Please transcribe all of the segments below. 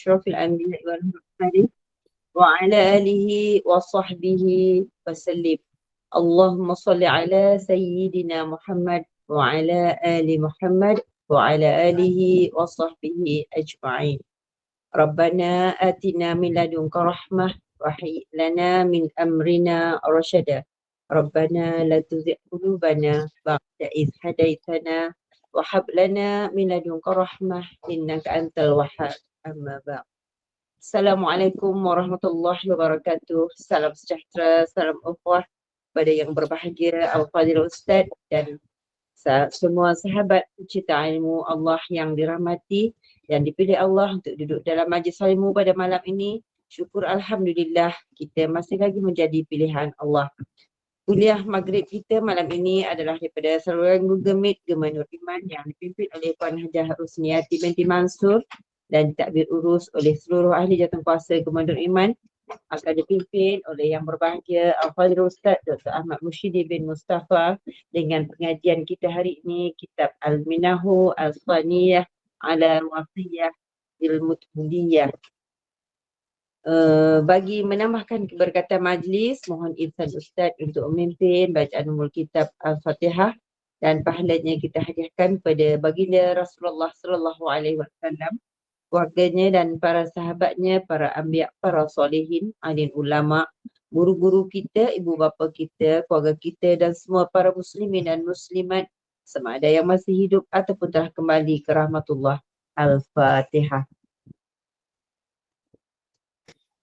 أشرف الأنبياء والمرسلين وعلى آله وصحبه وسلم. اللهم صل على سيدنا محمد وعلى آل محمد وعلى آله وصحبه أجمعين. ربنا آتنا من لدنك رحمة وهيئ لنا من أمرنا رشدا. ربنا لا تزغ قلوبنا بعد إذ هديتنا وهب لنا من لدنك رحمة إنك أنت الوهاب. أما بعد. Assalamualaikum warahmatullahi wabarakatuh. Salam sejahtera, salam ukhuwah pada yang berbahagia Al-Fadhil Ustaz dan semua sahabat pecinta ilmu Allah yang dirahmati dan dipilih Allah untuk duduk dalam majlis ilmu pada malam ini. Syukur Alhamdulillah kita masih lagi menjadi pilihan Allah. Kuliah maghrib kita malam ini adalah daripada saluran Google Meet Gemah Nur Iman yang dipimpin oleh Puan Hajah Rusniati binti Mansur dan ditadbir urus oleh seluruh ahli jawatankuasa Gemah Nur Iman, akan dipimpin oleh yang berbahagia Al-Fadhil Ustaz Dr. Ahmad Mushidi bin Mustafa dengan pengajian kita hari ini kitab Al-Minahu Al-Saniyah ala Wasiyah Al-Mutbudiyah. Bagi menambahkan keberkatan majlis, mohon izin Ustaz untuk memimpin bacaan umul kitab Al-Fatihah dan pahalanya kita hadiahkan pada baginda Rasulullah sallallahu alaihi wasallam, keluarganya dan para sahabatnya, para anbiya, para solehin, alim ulama, guru-guru kita, ibu bapa kita, keluarga kita dan semua para muslimin dan muslimat sama ada yang masih hidup ataupun telah kembali ke rahmatullah. Al-Fatihah.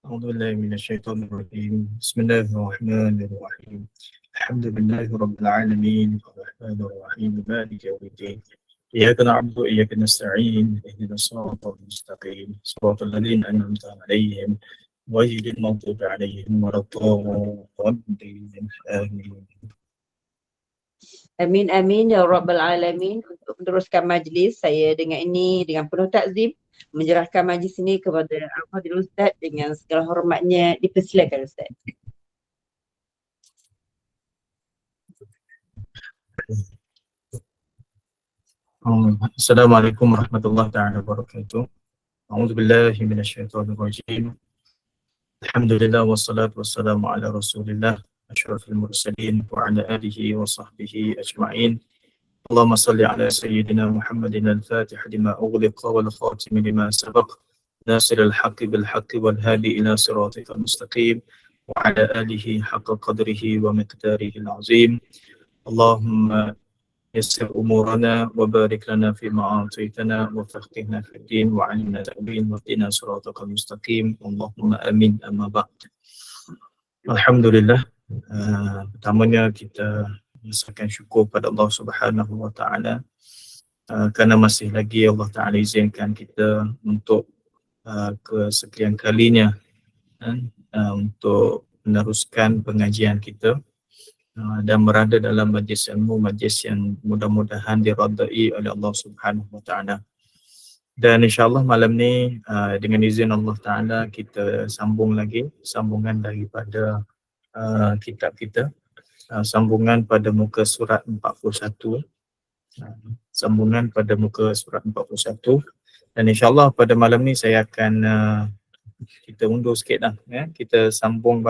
A'udzubillahi minasyaitonirrajim. Bismillahirrahmanirrahim. Alhamdulillahirabbil alamin, arrahmanir rahim, maliki yaumiddin. إياك نعبد وإياك نستعين اهدنا الصراط المستقيم صراط الذين أنعمت عليهم غير المغضوب عليهم ولا الضالين آمين. Amin amin ya rabbal alamin. Untuk meneruskan majlis, saya dengan penuh takzim menyerahkan majlis ini kepada Al-Fadhil Ustaz dengan segala hormatnya. Dipersilakan Ustaz. Assalamualaikum warahmatullahi ta'ala wabarakatuh. A'udzubillahi minasyaitonirrajim. Alhamdulillah wassalatu wassalamu ala Rasulillah asyrafil mursalin wa ala alihi wa sahbihi ajma'in. Allahumma salli ala sayyidina Muhammadin al-Fatih lima ughliqa wal khatim lima sabaq nasiril haqqi bil haqqi wal hadi ila siratikal mustaqim wa ala alihi haqqa qadrihi wa miqdarihi al-azim. Allahumma يسر أمورنا وبارك لنا فيما أعطيتنا وفقهنا في الدين وعلمنا تأويل واهدنا صراطك المستقيم اللهم آمين. أما بعد. Alhamdulillah, pertamanya kita mengucapkan syukur pada Allah Subhanahu Wa Taala kerana masih lagi Allah Taala izinkan kita untuk kesekian kalinya untuk meneruskan pengajian kita dan berada dalam majlis ilmu, majlis yang mudah-mudahan diradai oleh Allah Subhanahu Wa Taala. Dan insya-Allah malam ni dengan izin Allah Taala kita sambungan daripada kitab kita, sambungan pada muka surat 41. Sambungan pada muka surat 41. Dan insya-Allah pada malam ni saya akan kita undur sikit dah ya. Kita sambung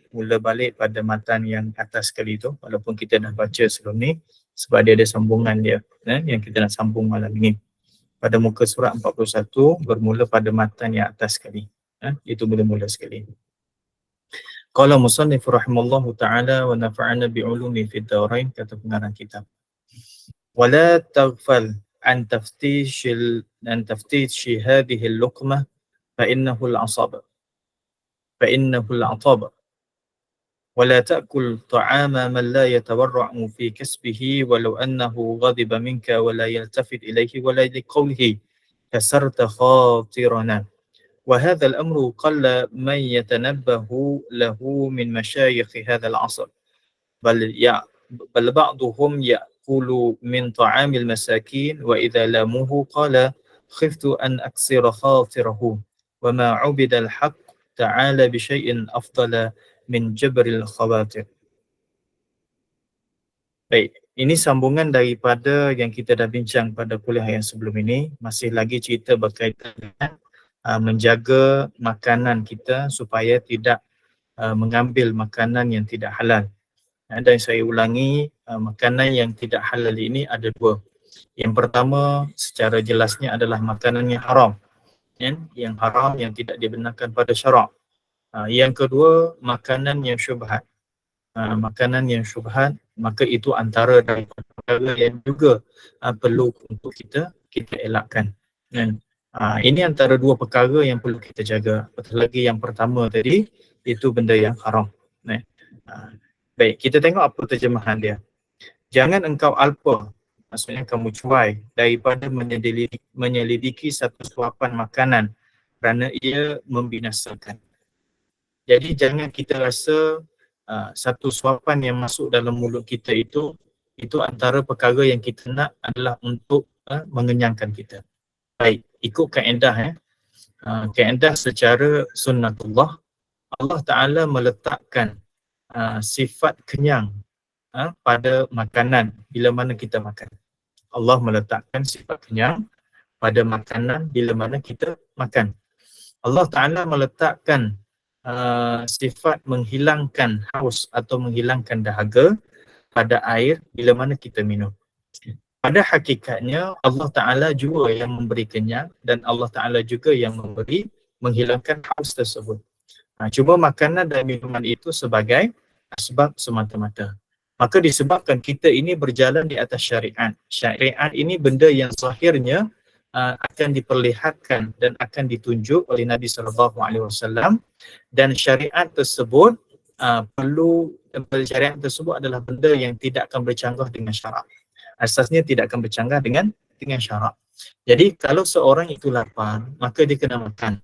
mula balik pada matan yang atas sekali tu, walaupun kita dah baca sebelum ni, sebab dia ada sambungan dia yang kita nak sambung malam ini. Pada muka surat 41 bermula pada matan yang atas sekali. Itu mula-mula sekali. Qala musannif rahimallahu ta'ala wa nafa'ana bi'ulumi fid darain, kata pengarang kitab. Wala taghfal an taftishi hadhihi al-luqmah fa innahu al-'asaba. ولا تأكل طعام من لا يتورع في كسبه ولو أنه غضب منك ولا يلتفت إليه ولا لقوله كسرت خاطرنا. وهذا الأمر قل من يتنبه له من مشايخ هذا العصر بل بعضهم يأكل من طعام المساكين وإذا لاموه قال خفت أن أكسر خاطره وما عبد الحق تعالى بشيء أفضل min jabril khawatir. Baik, ini sambungan daripada yang kita dah bincang pada kuliah yang sebelum ini, masih lagi cerita berkaitan dengan menjaga makanan kita supaya tidak mengambil makanan yang tidak halal. Dan saya ulangi, makanan yang tidak halal ini ada dua. Yang pertama secara jelasnya adalah makanan yang haram, yang haram yang tidak dibenarkan pada syarak. Yang kedua makanan yang syubhat. Makanan yang syubhat, maka itu antara daripada perkara yang juga perlu untuk kita elakkan. Dan ini antara dua perkara yang perlu kita jaga. Betul lagi yang pertama tadi, itu benda yang haram. Baik, kita tengok apa terjemahan dia. Jangan engkau alpa, maksudnya kamu cuai daripada menyelidiki satu suapan makanan kerana ia membinasakan. Jadi jangan kita rasa satu suapan yang masuk dalam mulut kita itu antara perkara yang kita nak adalah untuk mengenyangkan kita. Baik, ikut kaedah kaedah secara sunnatullah, Allah Ta'ala meletakkan sifat kenyang pada makanan bila mana kita makan. Allah meletakkan sifat kenyang pada makanan bila mana kita makan. Allah Ta'ala meletakkan sifat menghilangkan haus atau menghilangkan dahaga pada air bila mana kita minum. Pada hakikatnya Allah Ta'ala juga yang memberi kenyang dan Allah Ta'ala juga yang memberi menghilangkan haus tersebut. Cuma makanan dan minuman itu sebagai sebab semata-mata. Maka disebabkan kita ini berjalan di atas syariat. Syariat ini benda yang zahirnya akan diperlihatkan dan akan ditunjuk oleh Nabi SAW, dan syariat tersebut syariat tersebut adalah benda yang tidak akan bercanggah dengan syarak. Asasnya tidak akan bercanggah dengan syarak. Jadi kalau seorang itu lapar, maka dia kena makan.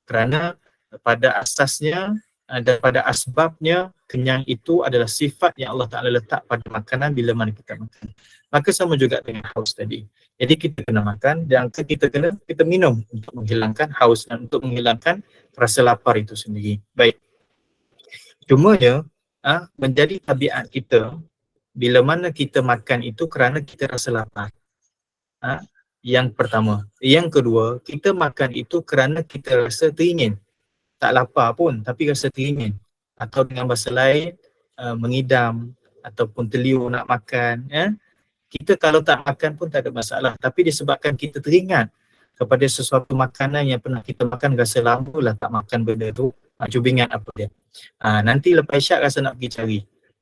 Kerana pada asasnya dan pada asbabnya kenyang itu adalah sifat yang Allah Ta'ala letak pada makanan bila mana kita makan. Maka sama juga dengan haus tadi. Jadi kita kena makan dan kita minum untuk menghilangkan haus dan untuk menghilangkan rasa lapar itu sendiri. Baik. Cumanya menjadi tabiat kita bila mana kita makan itu kerana kita rasa lapar. Yang pertama. Yang kedua, kita makan itu kerana kita rasa teringin. Tak lapar pun tapi rasa teringin, atau dengan bahasa lain mengidam ataupun terliur nak makan. Kita kalau tak makan pun tak ada masalah, tapi disebabkan kita teringat kepada sesuatu makanan yang pernah kita makan, rasa lama lah tak makan benda tu, cuba ingat apa dia. Nanti lepas isyak rasa nak pergi cari,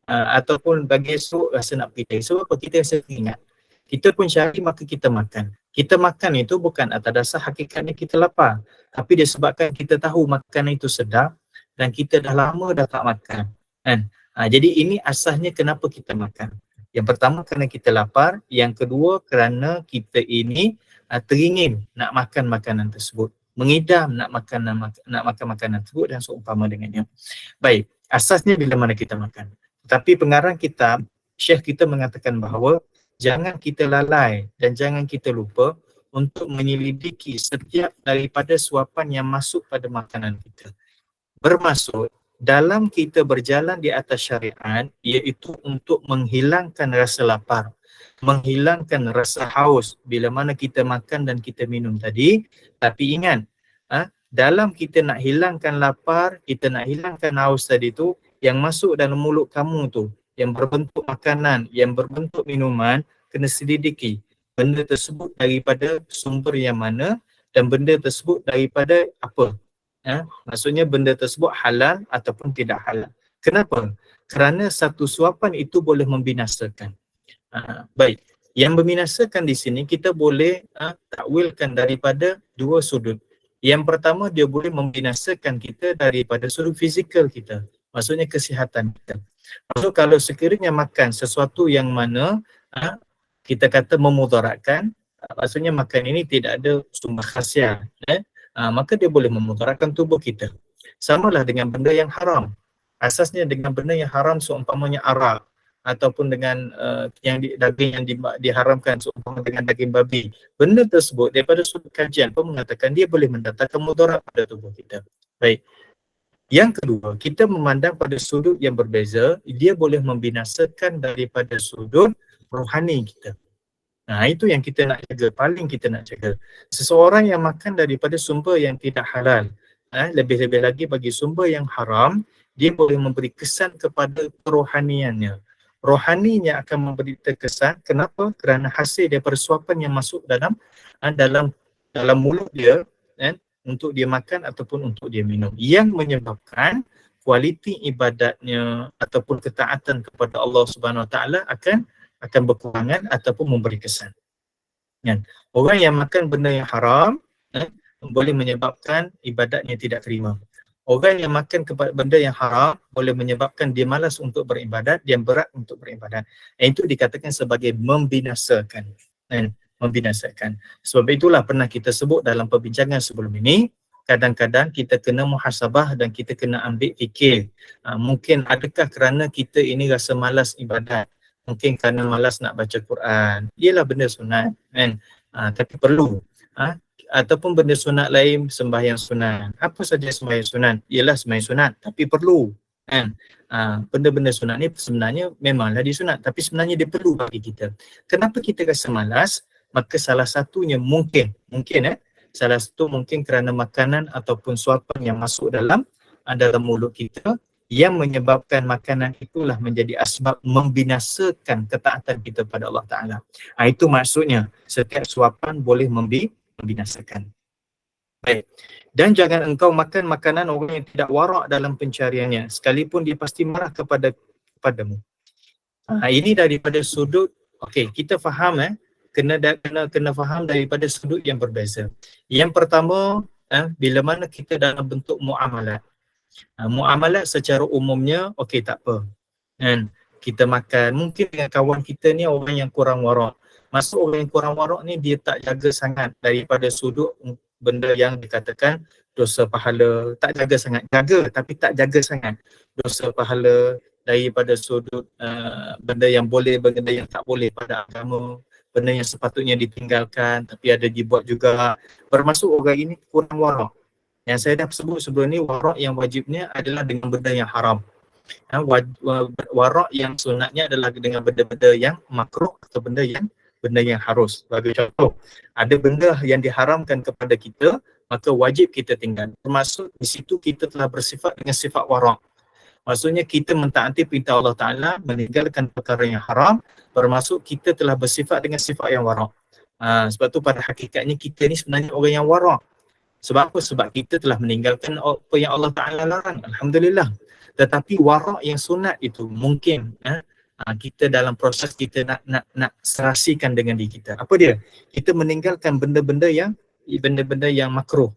ataupun bagi esok rasa nak pergi cari. Sebab apa? Kita rasa teringat, kita pun cari maka kita makan. Kita makan itu bukan atas dasar hakikatnya kita lapar, tapi disebabkan kita tahu makanan itu sedap dan kita dah lama dah tak makan. Jadi ini asasnya kenapa kita makan. Yang pertama kerana kita lapar, yang kedua kerana kita ini teringin nak makan makanan tersebut, mengidam nak makan makanan tersebut dan seumpama dengannya. Baik, asasnya bila mana kita makan. Tapi pengarang kitab, Syekh kita mengatakan bahawa jangan kita lalai dan jangan kita lupa untuk menyelidiki setiap daripada suapan yang masuk pada makanan kita. Bermaksud dalam kita berjalan di atas syariat, iaitu untuk menghilangkan rasa lapar, menghilangkan rasa haus bila mana kita makan dan kita minum tadi. Tapi ingat, dalam kita nak hilangkan lapar, kita nak hilangkan haus tadi tu, yang masuk dalam mulut kamu tu, yang berbentuk makanan, yang berbentuk minuman, kena selidiki benda tersebut daripada sumber yang mana dan benda tersebut daripada apa. Maksudnya benda tersebut halal ataupun tidak halal. Kenapa? Kerana satu suapan itu boleh membinasakan. Baik, yang membinasakan di sini kita boleh takwilkan daripada dua sudut. Yang pertama, dia boleh membinasakan kita daripada sudut fizikal kita, maksudnya kesihatan kita. Maksud kalau sekiranya makan sesuatu yang mana kita kata memudaratkan, maksudnya makan ini tidak ada sumber khasiat, maka dia boleh memudaratkan tubuh kita. Samalah dengan benda yang haram. Asasnya dengan benda yang haram seumpamanya arak ataupun dengan daging yang diharamkan seumpama dengan daging babi. Benda tersebut daripada sudut kajian pun mengatakan dia boleh mendatangkan mudarat pada tubuh kita. Baik. Yang kedua, kita memandang pada sudut yang berbeza, dia boleh membinasakan daripada sudut rohani kita. Itu yang kita nak jaga, paling kita nak jaga. Seseorang yang makan daripada sumber yang tidak halal, lebih-lebih lagi bagi sumber yang haram, dia boleh memberi kesan kepada kerohaniannya. Rohaninya akan memberi terkesan. Kenapa? Kerana hasil daripada suapan yang masuk dalam mulut dia, untuk dia makan ataupun untuk dia minum, yang menyebabkan kualiti ibadatnya ataupun ketaatan kepada Allah Subhanahu Wa Taala akan berkurangan ataupun memberi kesan. Orang yang makan benda yang haram boleh menyebabkan ibadatnya tidak terima. Orang yang makan benda yang haram boleh menyebabkan dia malas untuk beribadat, dia berat untuk beribadat. Itu dikatakan sebagai membinasakan. Membinasakan. Sebab itulah pernah kita sebut dalam perbincangan sebelum ini, kadang-kadang kita kena muhasabah dan kita kena ambil fikir. Mungkin adakah kerana kita ini rasa malas ibadat, mungkin kerana malas nak baca Quran. Ialah benda sunat, tapi perlu. Ataupun benda sunat lain, sembahyang sunat. Apa saja sembahyang sunat? Ialah sembahyang sunat, tapi perlu. Benda-benda sunat ni sebenarnya memanglah disunat, tapi sebenarnya dia perlu bagi kita. Kenapa kita rasa malas? Maka salah satunya mungkin salah satu mungkin kerana makanan ataupun suapan yang masuk dalam mulut kita, yang menyebabkan makanan itulah menjadi asbab membinasakan ketaatan kita pada Allah Ta'ala. Itu maksudnya, setiap suapan boleh membinasakan. Baik. Dan jangan engkau makan makanan orang yang tidak warak dalam pencariannya, sekalipun dia pasti marah kepadamu. Ini daripada sudut, kita faham kena faham daripada sudut yang berbeza. Yang pertama, bila mana kita dalam bentuk muamalat. Muamalat secara umumnya, tak apa. Kita makan, mungkin dengan kawan kita ni orang yang kurang warak. Maksud orang yang kurang warak ni, dia tak jaga sangat daripada sudut benda yang dikatakan dosa pahala. Tak jaga sangat, jaga tapi tak jaga sangat. Dosa pahala daripada sudut benda yang boleh, benda yang tak boleh pada agama, benda yang sepatutnya ditinggalkan tapi ada dibuat juga. Bermaksud orang ini kurang warak. Yang saya dah sebut sebelum ni, warak yang wajibnya adalah dengan benda yang haram. Warak yang sunatnya adalah dengan benda-benda yang makruh atau benda yang harus. Bagi contoh, ada benda yang diharamkan kepada kita, maka wajib kita tinggal. Termasuk di situ kita telah bersifat dengan sifat warak. Maksudnya kita mentaati perintah Allah Ta'ala, meninggalkan perkara yang haram, bermaksud kita telah bersifat dengan sifat yang warak. Sebab tu pada hakikatnya kita ni sebenarnya orang yang warak. Sebab apa? Sebab kita telah meninggalkan apa yang Allah Ta'ala larang. Alhamdulillah. Tetapi warak yang sunat itu mungkin kita dalam proses kita nak serasikan dengan diri kita. Apa dia? Kita meninggalkan benda-benda yang makruh.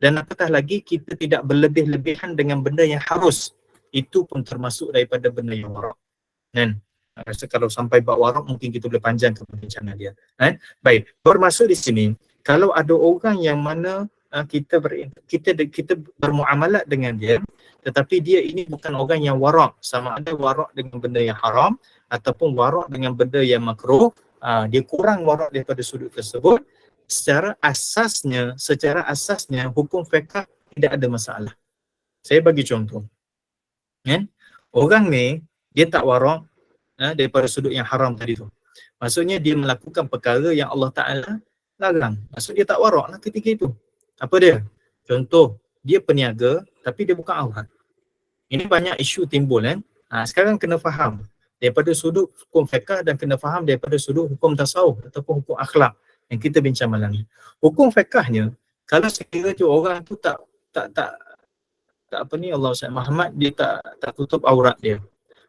Dan apatah lagi kita tidak berlebih-lebihan dengan benda yang harus. Itu pun termasuk daripada benda yang warak. Rasa kalau sampai bab warak mungkin kita boleh panjangkan perbincangan dia. Baik, bermaksud di sini kalau ada orang yang mana kita bermuamalat dengan dia, tetapi dia ini bukan orang yang warak, sama ada warak dengan benda yang haram ataupun warak dengan benda yang makruh, dia kurang warak daripada sudut tersebut, secara asasnya hukum fiqh tidak ada masalah. Saya bagi contoh. Orang ni dia tak warak daripada sudut yang haram tadi tu. Maksudnya dia melakukan perkara yang Allah Ta'ala larang. Maksud dia tak warak lah ketika itu. Apa dia? Contoh, dia peniaga tapi dia bukan aurat. Ini banyak isu timbul sekarang kena faham daripada sudut hukum fiqh dan kena faham daripada sudut hukum tasawuf ataupun hukum akhlak yang kita bincang malam ni. Hukum fiqhnya, kalau sekiranya orang tu tak Allah Ustaz Muhammad, dia tak tutup aurat dia,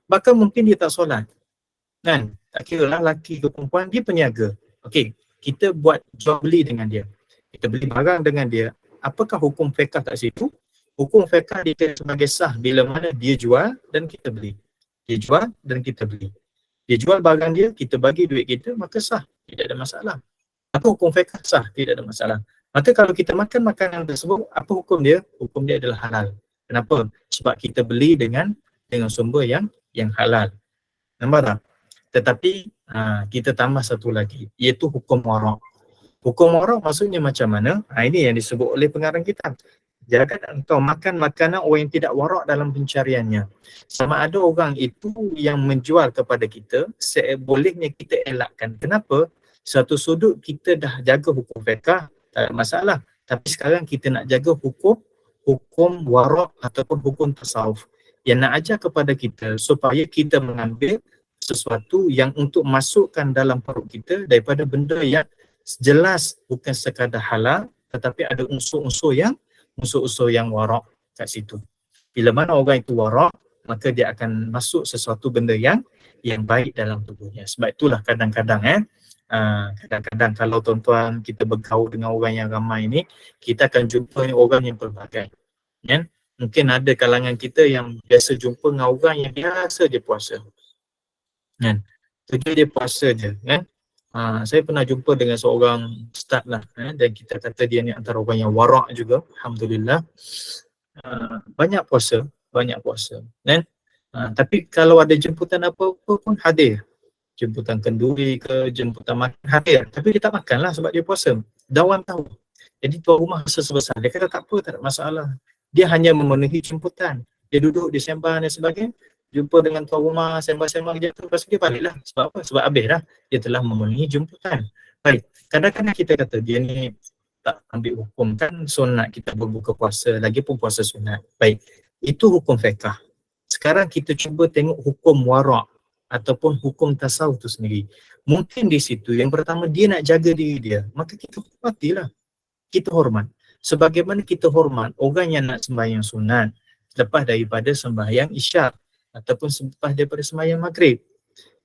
bahkan mungkin dia tak solat. Tak kira lah lelaki ke perempuan, dia peniaga. Kita buat jual beli dengan dia. Kita beli barang dengan dia. Apakah hukum fiqh kat situ? Hukum fiqh dia sebagai sah bila mana dia jual dan kita beli. Dia jual dan kita beli. Dia jual barang dia, kita bagi duit kita, maka sah. Tidak ada masalah. Apa hukum fiqh? Sah. Tidak ada masalah. Maka kalau kita makan makanan tersebut, apa hukum dia? Hukum dia adalah halal. Kenapa? Sebab kita beli dengan sumber yang halal. Nampak tak? Tetapi kita tambah satu lagi, iaitu hukum warak. Hukum warak maksudnya macam mana? Ini yang disebut oleh pengarang kitab. Jangan engkau makan makanan orang yang tidak warak dalam pencariannya. Sama ada orang itu yang menjual kepada kita, bolehnya kita elakkan. Kenapa? Satu sudut kita dah jaga hukum fiqh, tak ada masalah. Tapi sekarang kita nak jaga hukum warak ataupun hukum tasawuf. Yang nak ajar kepada kita supaya kita mengambil sesuatu yang untuk masukkan dalam perut kita daripada benda yang jelas bukan sekadar halal, tetapi ada unsur-unsur yang warak kat situ. Bila mana orang itu warak, maka dia akan masuk sesuatu benda yang baik dalam tubuhnya. Sebab itulah kadang-kadang kadang-kadang kalau tuan-tuan kita bergaul dengan orang yang ramai ni, kita akan jumpa orang yang pelbagai. Kan? Mungkin ada kalangan kita yang biasa jumpa dengan orang yang biasa je puasa. Kan? Kerja dia puasa je. Kan? Saya pernah jumpa dengan seorang ustaz lah, dan kita kata dia ni antara orang yang warak juga, alhamdulillah. Banyak puasa. Kan? Tapi kalau ada jemputan apa-apa pun hadir. Jemputan kenduri ke, jemputan makan, hadir. Tapi dia tak makan lah sebab dia puasa. Dawam tahu. Jadi tuan rumah rasa sebesar. Dia kata tak apa, tak ada masalah. Dia hanya memenuhi jemputan. Dia duduk, dia sembang dan sebagainya. Jumpa dengan tuan rumah, sembang-sembang kejap tu, lepas tu dia balik lah. Sebab apa? Sebab habis dah. Dia telah memenuhi jemputan. Baik. Kadang-kadang kita kata dia ni tak ambil hukum, kan sunat kita berbuka puasa, lagi pun puasa sunat. Baik. Itu hukum fiqh. Sekarang kita cuba tengok hukum warak ataupun hukum tasawuf tu sendiri. Mungkin di situ yang pertama dia nak jaga diri dia, maka kita hormatilah. Kita hormat. Sebagaimana kita hormat orang yang nak sembahyang sunat lepas daripada sembahyang isyak ataupun selepas daripada sembahyang maghrib.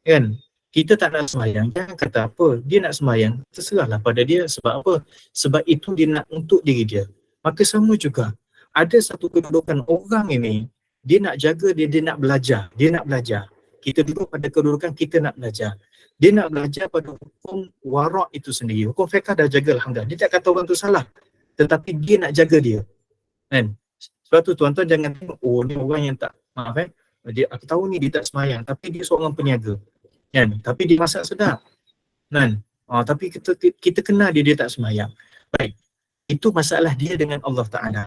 Kan? Kita tak nak sembahyang, jangan kata apa. Dia nak sembahyang, terserahlah pada dia. Sebab apa? Sebab itu dia nak untuk diri dia. Maka sama juga. Ada satu kedudukan orang ini, dia nak jaga, dia nak belajar. Dia nak belajar. Kita duduk pada kedudukan kita nak belajar. Dia nak belajar pada hukum warak itu sendiri. Hukum fiqh dah jaga, alhamdulillah. Dia tak kata orang tu salah. Tetapi dia nak jaga dia. Kan? Sebab tu tuan-tuan jangan tengok, oh ni orang yang tak, maaf dia, aku tahu ni dia tak semayang, tapi dia seorang peniaga. Kan? Tapi dia masak sedap. Kan? Tapi kita kenal dia tak semayang. Baik. Itu masalah dia dengan Allah Ta'ala.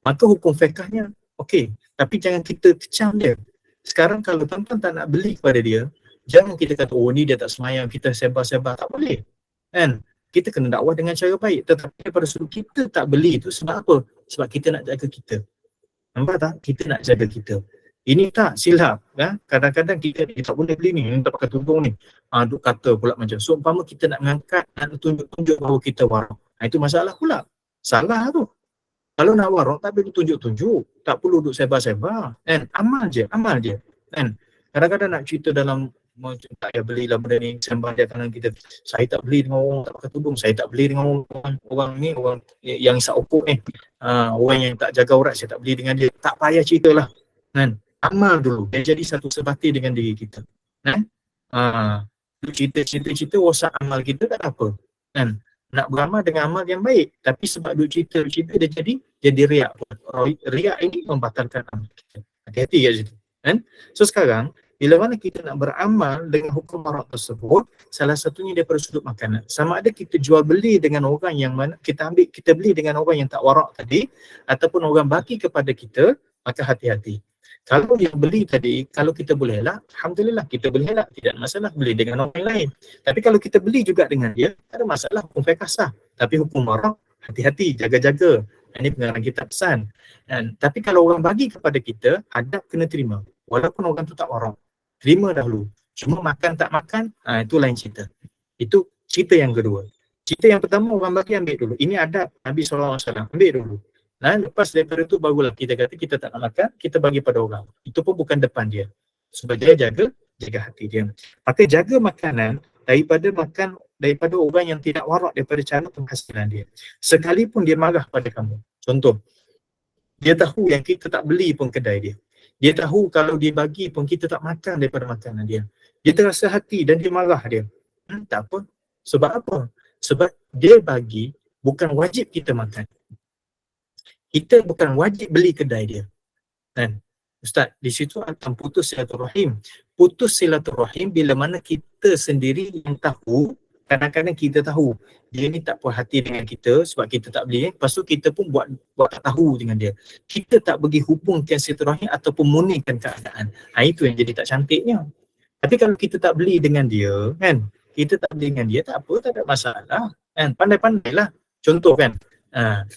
Maka hukum fiqhnya okey, tapi jangan kita kecam dia. Sekarang kalau tuan-tuan tak nak beli kepada dia, jangan kita kata oh ni dia tak semayang, kita sebar-sebar, tak boleh. Kan? Kita kena dakwah dengan cara baik, tetapi daripada sudut kita tak beli itu sebab apa? Sebab kita nak jaga kita. Nampak tak? Kita nak jaga kita. Ini tak silap. Kadang-kadang kita tak boleh beli ni tak pakai tudung ni. Duk kata pula macam. So umpama kita nak mengangkat, nak tunjuk-tunjuk bahawa kita warak. Itu masalah pula. Salah tu. Kalau nak warak tak perlu tunjuk-tunjuk. Tak perlu duk sebar-sebar. Amal je. Kan? Kadang-kadang nak cerita dalam macam tak payah belilah benda ni, sembang dia kanan kita. Saya tak beli dengan orang tak pakai tudung, saya tak beli dengan orang ni, orang yang isap opok ni. Orang yang tak jaga aurat, saya tak beli dengan dia. Tak payah ceritalah. Kan? Amal dulu, dia jadi satu sebati dengan diri kita. Kan? Cerita-cerita rosak amal kita tak apa. Kan? Nak beramal dengan amal yang baik, tapi sebab duk cerita dia jadi riak. Riak ini membatalkan amal kita. Hati-hati kat situ. Kan? So sekarang bila mana kita nak beramal dengan hukum warak tersebut, salah satunya daripada sudut makanan. Sama ada kita jual beli dengan orang yang mana kita beli dengan orang yang tak warak tadi, ataupun orang bagi kepada kita, maka hati-hati. Kalau dia beli tadi, kalau kita boleh elak, alhamdulillah kita boleh elak, tidak ada masalah beli dengan orang lain. Tapi kalau kita beli juga dengan dia, tak ada masalah, hukum fiqh sah. Tapi hukum warak, hati-hati, jaga-jaga. Ini pengarang kita pesan. Tapi kalau orang bagi kepada kita, adab kena terima. Walaupun orang tu tak warak. Terima dahulu. Cuma makan tak makan, itu lain cerita. Itu cerita yang kedua. Cerita yang pertama, orang bagi ambil dulu. Ini adab Nabi SAW. Ambil dulu. Lepas daripada itu barulah kita kata kita tak nak makan, kita bagi pada orang. Itu pun bukan depan dia. Sebab dia jaga hati dia. Maka jaga makanan daripada orang yang tidak warak daripada cara penghasilan dia. Sekalipun dia marah pada kamu. Contoh, dia tahu yang kita tak beli pun kedai dia. Dia tahu kalau dia bagi pun kita tak makan daripada makanan dia. Dia terasa hati dan dia marah dia. Tak apa. Sebab apa? Sebab dia bagi, bukan wajib kita makan. Kita bukan wajib beli kedai dia. Kan? Ustaz, di situ akan putus silaturahim. Putus silaturahim bila mana kita sendiri yang tahu, kadang-kadang kita tahu dia ni tak puas hati dengan kita sebab kita tak beli. Lepas tu kita pun buat tak tahu dengan dia. Kita tak bagi hubungkan silaturahim ataupun murnikan keadaan. Itu yang jadi tak cantiknya. Tapi kalau kita tak beli dengan dia, kan? kita tak beli dengan dia, tak apa, tak ada masalah kan, pandai-pandailah. Contoh kan,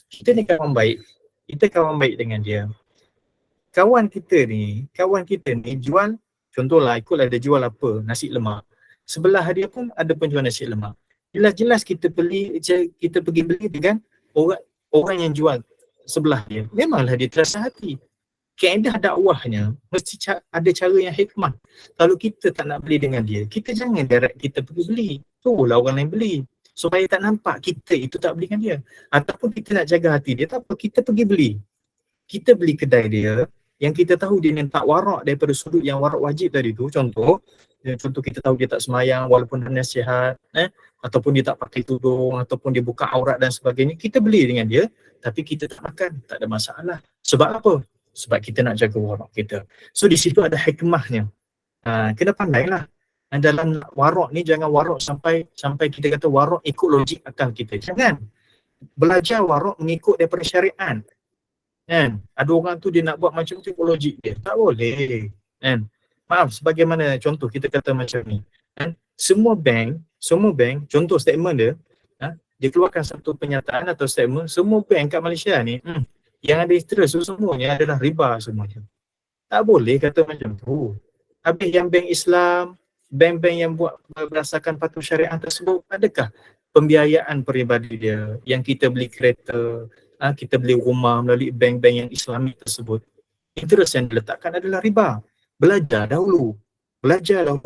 kita ni kawan baik, kita kawan baik dengan dia, kawan kita ni jual, contohlah ikutlah dia jual apa, nasi lemak, sebelah dia pun ada penjual nasi lemak, jelas-jelas kita pergi beli dengan orang yang jual sebelah dia, memanglah dia terasa hati. Kaedah dakwahnya mesti ada cara yang hikmah. Kalau kita tak nak beli dengan dia, kita jangan direct kita pergi beli, suruhlah orang lain beli, supaya tak nampak kita itu tak beli dengan dia. Ataupun kita nak jaga hati dia, tak apa, kita pergi beli, kita beli kedai dia yang kita tahu dia tak warak daripada sudut yang warak wajib tadi tu. Contoh kita tahu dia tak semayang walaupun dia nasihat, ataupun dia tak pakai tudung, ataupun dia buka aurat dan sebagainya, kita beli dengan dia, tapi kita tak makan, tak ada masalah. Sebab apa? Sebab kita nak jaga warak kita. So di situ ada hikmahnya. Kena pandailah. Dalam warak ni jangan warak sampai kita kata warak ikut logik akal kita. Jangan. Belajar warak mengikut daripada syariat. Kan? Ada orang tu dia nak buat macam tu ikut logik dia. Tak boleh. Kan? Maaf, sebagaimana contoh kita kata macam ni. Kan? Semua bank, contoh statement dia, dia keluarkan satu pernyataan atau statement, semua bank kat Malaysia ni, yang ada interest semuanya adalah riba semuanya. Tak boleh kata macam tu. Habis yang bank Islam, bank-bank yang buat berdasarkan patuh syariah tersebut, adakah pembiayaan peribadi dia yang kita beli kereta, kita beli rumah melalui bank-bank yang Islami tersebut, interest yang diletakkan adalah riba. Belajar dahulu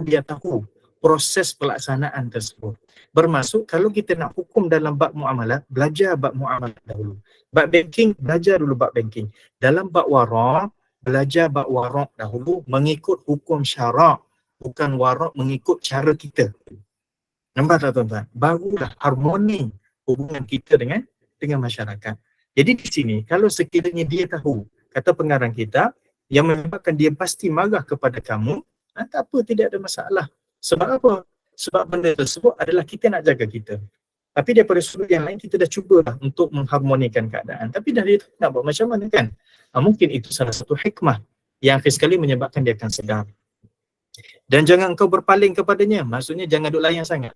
biar tahu proses pelaksanaan tersebut. Bermaksud kalau kita nak hukum dalam bab muamalat, belajar bab muamalat dahulu. Bab banking, belajar dulu bab banking. Dalam bab warak, belajar bab warak dahulu mengikut hukum syarak, bukan warak mengikut cara kita. Nampak tak tuan-tuan? Barulah harmoni hubungan kita dengan masyarakat. Jadi di sini, kalau sekiranya dia tahu, kata pengarang kita, yang menyebabkan dia pasti marah kepada kamu, tak apa, tidak ada masalah. Sebab apa? Sebab benda tersebut adalah kita nak jaga kita. Tapi daripada sudut yang lain, kita dah cubalah untuk mengharmonikan keadaan. Tapi dah dia nak buat macam mana kan? Mungkin itu salah satu hikmah yang akhir sekali menyebabkan dia akan sedar. Dan jangan engkau berpaling kepadanya. Maksudnya jangan duk layan sangat.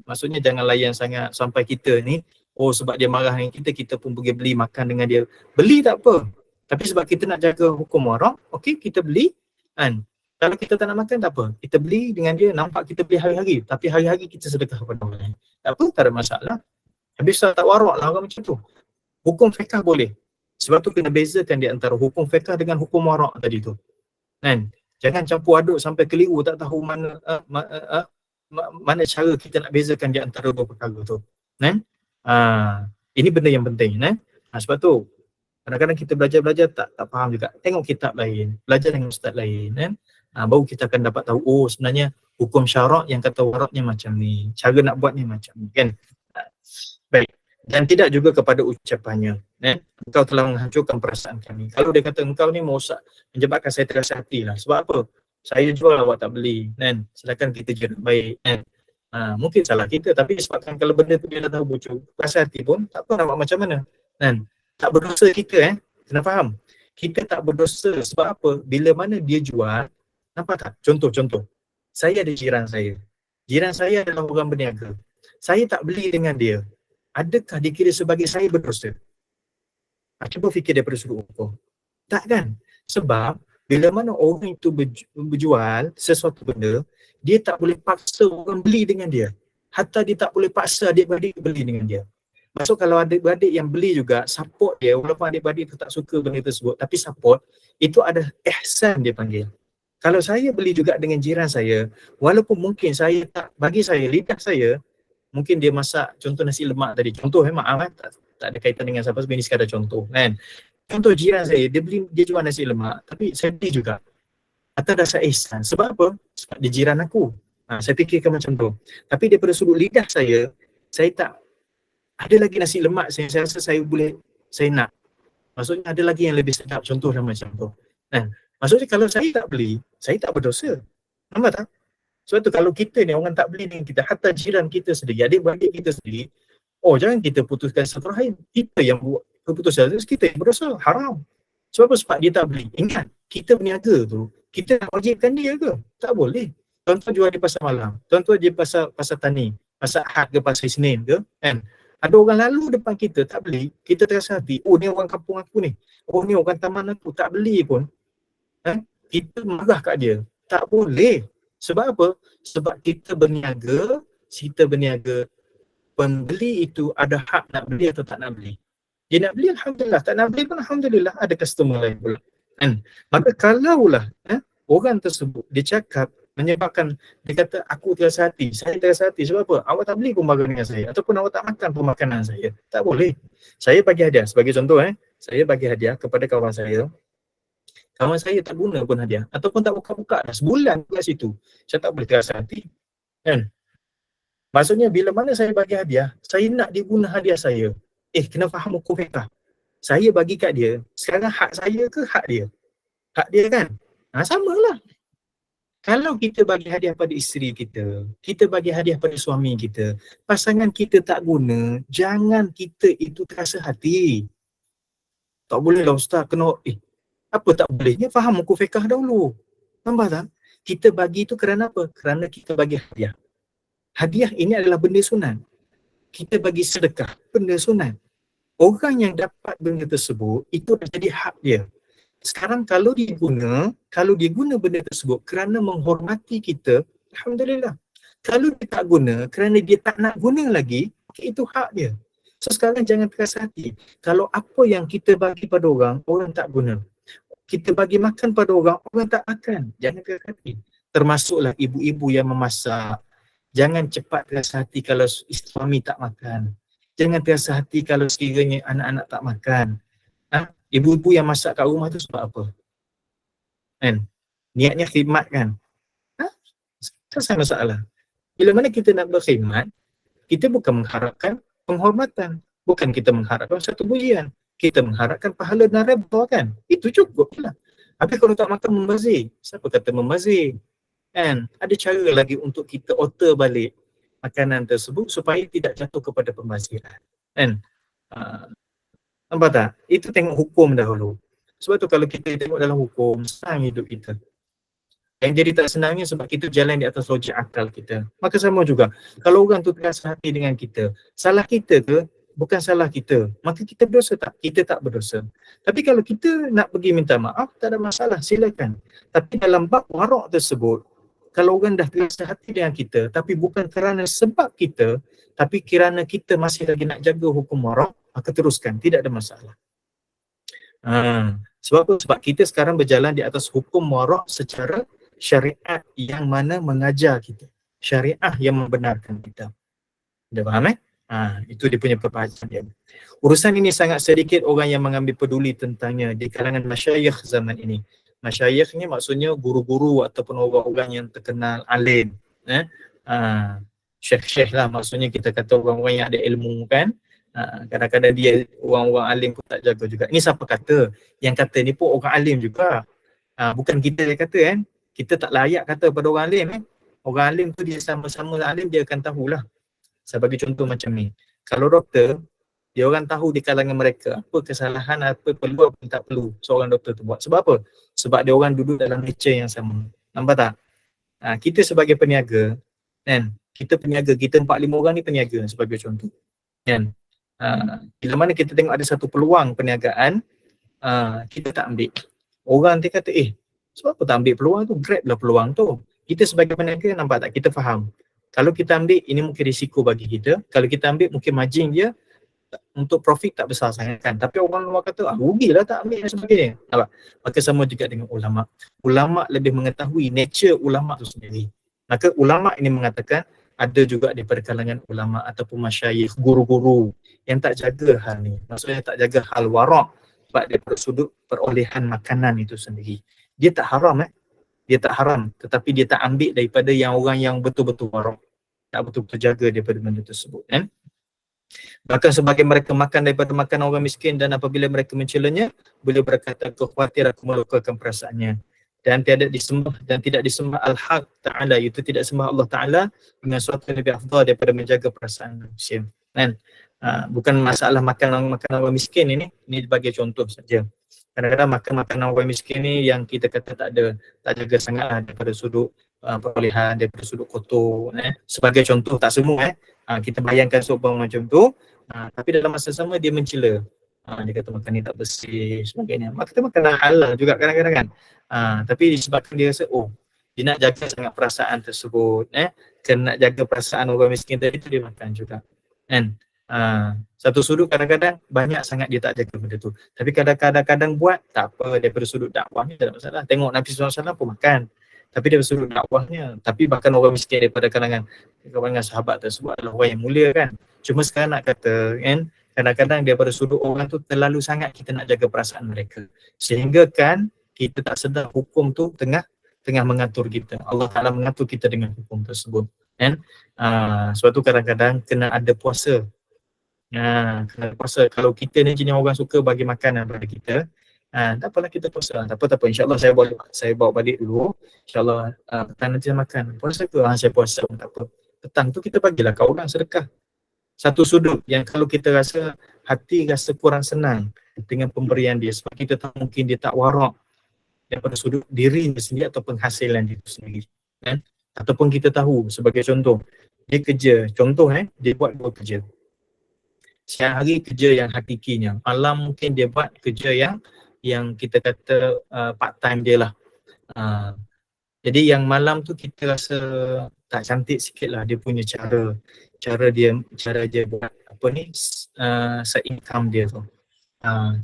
Maksudnya jangan layan sangat sampai kita ni, sebab dia marah dengan kita pun pergi beli makan dengan dia. Beli tak apa. Tapi sebab kita nak jaga hukum warak, okey, kita beli. Kan? Kalau kita tak nak makan, tak apa. Kita beli dengan dia, nampak kita beli hari-hari. Tapi hari-hari kita sedekah kepada orang lain. Tak apa, tak ada masalah. Habis tak warak lah orang macam tu. Hukum fiqah boleh. Sebab tu kena bezakan di antara hukum fiqah dengan hukum warak tadi tu. Kan? Jangan campur aduk sampai keliru, tak tahu mana cara kita nak bezakan di antara dua perkara tu. Kan? Ini benda yang penting. Sebab tu, kadang-kadang kita belajar tak faham juga. Tengok kitab lain, belajar dengan ustaz lain. Kan? Baru kita akan dapat tahu, sebenarnya hukum syarak yang kata waraknya macam ni, cara nak buatnya macam ni, kan? Baik. Dan tidak juga kepada ucapannya. Engkau telah menghancurkan perasaan kami. Kalau dia kata engkau ni merosak, menyebabkan saya terasa hati lah. Sebab apa? Saya jual, awak tak beli. Kan? Sedangkan kita je nak baik. Kan? Mungkin salah kita, tapi sebabkan kalau benda tu dia dah tahu bocor, terasa hati pun, tak tahu nak buat macam mana. Kan? Tak berdosa kita. Kena faham. Kita tak berdosa. Sebab apa? Bila mana dia jual, nampak tak? Contoh. Saya ada jiran saya. Jiran saya adalah orang berniaga. Saya tak beli dengan dia. Adakah dikira sebagai saya berdosa? Cuba fikir daripada sudut hukum. Tak kan? Sebab bila mana orang itu berjual sesuatu benda, dia tak boleh paksa orang beli dengan dia. Hatta dia tak boleh paksa adik-beradik beli dengan dia. Maksud kalau adik-beradik yang beli juga, support dia, walaupun adik-beradik tu tak suka benda tersebut, tapi support, itu ada ihsan dia panggil. Kalau saya beli juga dengan jiran saya, walaupun mungkin saya tak, bagi saya, lidah saya, mungkin dia masak contoh nasi lemak tadi. Contoh maaf tak ada kaitan dengan siapa, sebenarnya sekadar contoh kan. Contoh jiran saya, dia jual nasi lemak, tapi saya beli juga. Atas dasar ihsan. Sebab apa? Sebab dia jiran aku. Saya fikirkan macam tu. Tapi daripada sudut lidah saya tak ada lagi nasi lemak saya rasa saya nak. Maksudnya ada lagi yang lebih sedap, contoh macam tu. Maksudnya kalau saya tak beli, saya tak berdosa. Nampak tak? Sebab tu kalau kita ni orang tak beli dengan kita, hatta jiran kita sendiri, adik-beradik kita sendiri, jangan kita putuskan satu rahim. Kita yang buat keputusan itu, kita yang berdosa, haram. Sebab apa? Sebab dia tak beli. Ingat, kita berniaga tu, kita nak wajibkan dia ke? Tak boleh. Tuan-tuan jual di pasar malam, tuan-tuan di pasar tani, pasar Ahad ke pasar Isnin ke, kan? Ada orang lalu depan kita tak beli, kita terasa hati, oh ni orang kampung aku ni, oh ni orang taman aku, tak beli pun. Kita marah kat dia. Tak boleh. Sebab apa? Sebab kita berniaga, pembeli itu ada hak nak beli atau tak nak beli. Dia nak beli, Alhamdulillah. Tak nak beli pun, Alhamdulillah. Ada customer lain pula. Maka kalaulah orang tersebut, dia cakap, menyebabkan, dia kata, aku terasa hati. Saya terasa hati. Sebab apa? Awak tak beli pun barang dengan saya. Ataupun awak tak makan pun makanan saya. Tak boleh. Saya bagi hadiah. Sebagai contoh, saya bagi hadiah kepada kawan saya. Kawan saya tak guna pun hadiah. Ataupun tak buka-buka dah. Sebulan kat situ. Saya tak boleh terasa hati. Kan? Maksudnya bila mana saya bagi hadiah, saya nak dia guna hadiah saya. Kena faham hukum fiqh. Saya bagi kat dia, sekarang hak saya ke hak dia? Hak dia kan? Samalah. Kalau kita bagi hadiah pada isteri kita, kita bagi hadiah pada suami kita, pasangan kita tak guna, jangan kita itu terasa hati. Tak boleh lah Ustaz, kena, apa tak bolehnya? Faham hukum fiqh dahulu. Nampak tak? Kita bagi itu kerana apa? Kerana kita bagi hadiah. Hadiah ini adalah benda sunat. Kita bagi sedekah, benda sunat. Orang yang dapat benda tersebut, itu dah jadi hak dia. Sekarang kalau dia guna benda tersebut kerana menghormati kita, Alhamdulillah. Kalau dia tak guna kerana dia tak nak guna lagi, itu hak dia. So sekarang jangan terasa hati. Kalau apa yang kita bagi pada orang, orang tak guna. Kita bagi makan pada orang, orang tak makan. Jangan terasa hati. Termasuklah ibu-ibu yang memasak. Jangan cepat terasa hati kalau suami tak makan. Jangan terasa hati kalau sekiranya anak-anak tak makan. Ibu-ibu yang masak kat rumah tu sebab apa? Kan? Niatnya khidmat kan? Selesai masalah. Bila mana kita nak berkhidmat, kita bukan mengharapkan penghormatan. Bukan kita mengharapkan satu pujian. Kita mengharapkan pahala dan redha kan? Itu cukup lah. Tapi kalau tak makan membazir, siapa kata membazir? Kan? Ada cara lagi untuk kita alter balik makanan tersebut supaya tidak jatuh kepada pembaziran. Kan? Nampak tak? Itu tengok hukum dahulu. Sebab tu kalau kita tengok dalam hukum, senang hidup kita. Yang jadi tak senangnya sebab kita jalan di atas logik akal kita. Maka sama juga, kalau orang tu terasa hati dengan kita, salah kita ke? Bukan salah kita. Maka kita berdosa tak? Kita tak berdosa. Tapi kalau kita nak pergi minta maaf, tak ada masalah, silakan. Tapi dalam bab warak tersebut, kalau orang dah terasa hati dengan kita, tapi bukan kerana sebab kita, tapi kerana kita masih lagi nak jaga hukum warak, maka teruskan, tidak ada masalah. Sebab apa? Sebab kita sekarang berjalan di atas hukum warak secara syariat yang mana mengajar kita. Syariah yang membenarkan kita. Dah faham itu dia punya perbahasan dia. Urusan ini sangat sedikit orang yang mengambil peduli tentangnya di kalangan masyayikh zaman ini. Masyayikh ni maksudnya guru-guru ataupun orang-orang yang terkenal alim. Syekh-syekh lah maksudnya, kita kata orang-orang yang ada ilmu kan. Kadang-kadang dia orang-orang alim pun tak jaga juga. Ini siapa kata? Yang kata ni pun orang alim juga. Bukan kita yang kata kan. Kita tak layak kata pada orang alim Orang alim tu dia sama-sama alim, dia akan tahulah. Saya bagi contoh macam ni. Kalau doktor, dia orang tahu di kalangan mereka apa kesalahan, apa perlu, apa tak perlu seorang doktor tu buat. Sebab apa? Sebab dia orang duduk dalam nature yang sama. Nampak tak? Kita sebagai peniaga, kan? Kita peniaga, kita 4-5 orang ni peniaga sebagai contoh. Kan? Bila mana kita tengok ada satu peluang perniagaan, kita tak ambil. Orang dia kata, sebab apa tak ambil peluang tu? Grab lah peluang tu. Kita sebagai peniaga, nampak tak? Kita faham. Kalau kita ambil, ini mungkin risiko bagi kita. Kalau kita ambil, mungkin margin dia untuk profit tak besar sangat kan. Tapi orang luar kata, rugilah tak ambil dan sebagainya. Nampak? Maka sama juga dengan ulama'. Ulama' lebih mengetahui nature ulama' tu sendiri. Maka ulama' ini mengatakan, ada juga daripada kalangan ulama' ataupun masyayikh, guru-guru yang tak jaga hal ni. Maksudnya tak jaga hal warak daripada sudut perolehan makanan itu sendiri. Dia tak haram Dia tak haram, tetapi dia tak ambil daripada yang orang yang betul-betul warak. Tak betul-betul jaga daripada benda tersebut kan. Bahkan sebagai mereka makan daripada makanan orang miskin, dan apabila mereka mencelanya, beliau berkata, aku khawatir aku melukakan perasaannya. Dan tidak disembah Al-Haq Ta'ala, itu tidak sembah Allah Ta'ala dengan suatu yang lebih afdal daripada menjaga perasaan manusia kan. Bukan masalah makanan orang miskin ini sebagai contoh saja. Kadang-kadang makan makanan orang miskin ni yang kita kata tak jaga sangatlah daripada sudut perolehan daripada sudut kotor, sebagai contoh, tak semua kita bayangkan seumpama macam tu, tapi dalam masa sama dia mencela, dia kata makan ni tak bersih sebagainya. Maka kita makan halal juga kadang-kadang kan, tapi disebabkan dia rasa dia nak jaga sangat perasaan tersebut, kena nak jaga perasaan orang miskin tadi tu, dia makan juga kan. Satu sudut kadang-kadang banyak sangat dia tak jaga benda tu, tapi kadang-kadang buat tak apa, daripada sudut dakwahnya tak ada masalah. Tengok Nabi SAW pun makan, tapi daripada sudut dakwahnya, tapi bahkan orang miskin daripada kalangan sahabat tersebut adalah orang yang mulia kan. Cuma sekarang nak kata kan, kadang-kadang daripada sudut orang tu terlalu sangat kita nak jaga perasaan mereka, sehingga kan kita tak sedar hukum tu tengah mengatur kita. Allah Ta'ala mengatur kita dengan hukum tersebut kan. Sebab tu kadang-kadang kena ada puasa. Kena puasa. Kalau kita ni jenis orang suka bagi makanan pada kita, tak apalah kita puasa. Tak apa. InsyaAllah saya bawa balik dulu. InsyaAllah petang nanti saya makan. Puasa ke? Saya puasa. Tak apa. Petang tu kita bagilah kat orang sedekah. Satu sudut yang kalau kita rasa hati rasa kurang senang dengan pemberian dia, sebab kita tahu mungkin dia tak warak daripada sudut diri dia sendiri atau penghasilan dia sendiri kan. Ataupun kita tahu sebagai contoh, dia kerja, contoh dia buat 2 kerja. Siang hari kerja yang hakikinya, malam mungkin dia buat kerja yang kita kata part time dia lah. Jadi yang malam tu kita rasa tak cantik sikit lah dia punya cara dia buat se-income dia tu.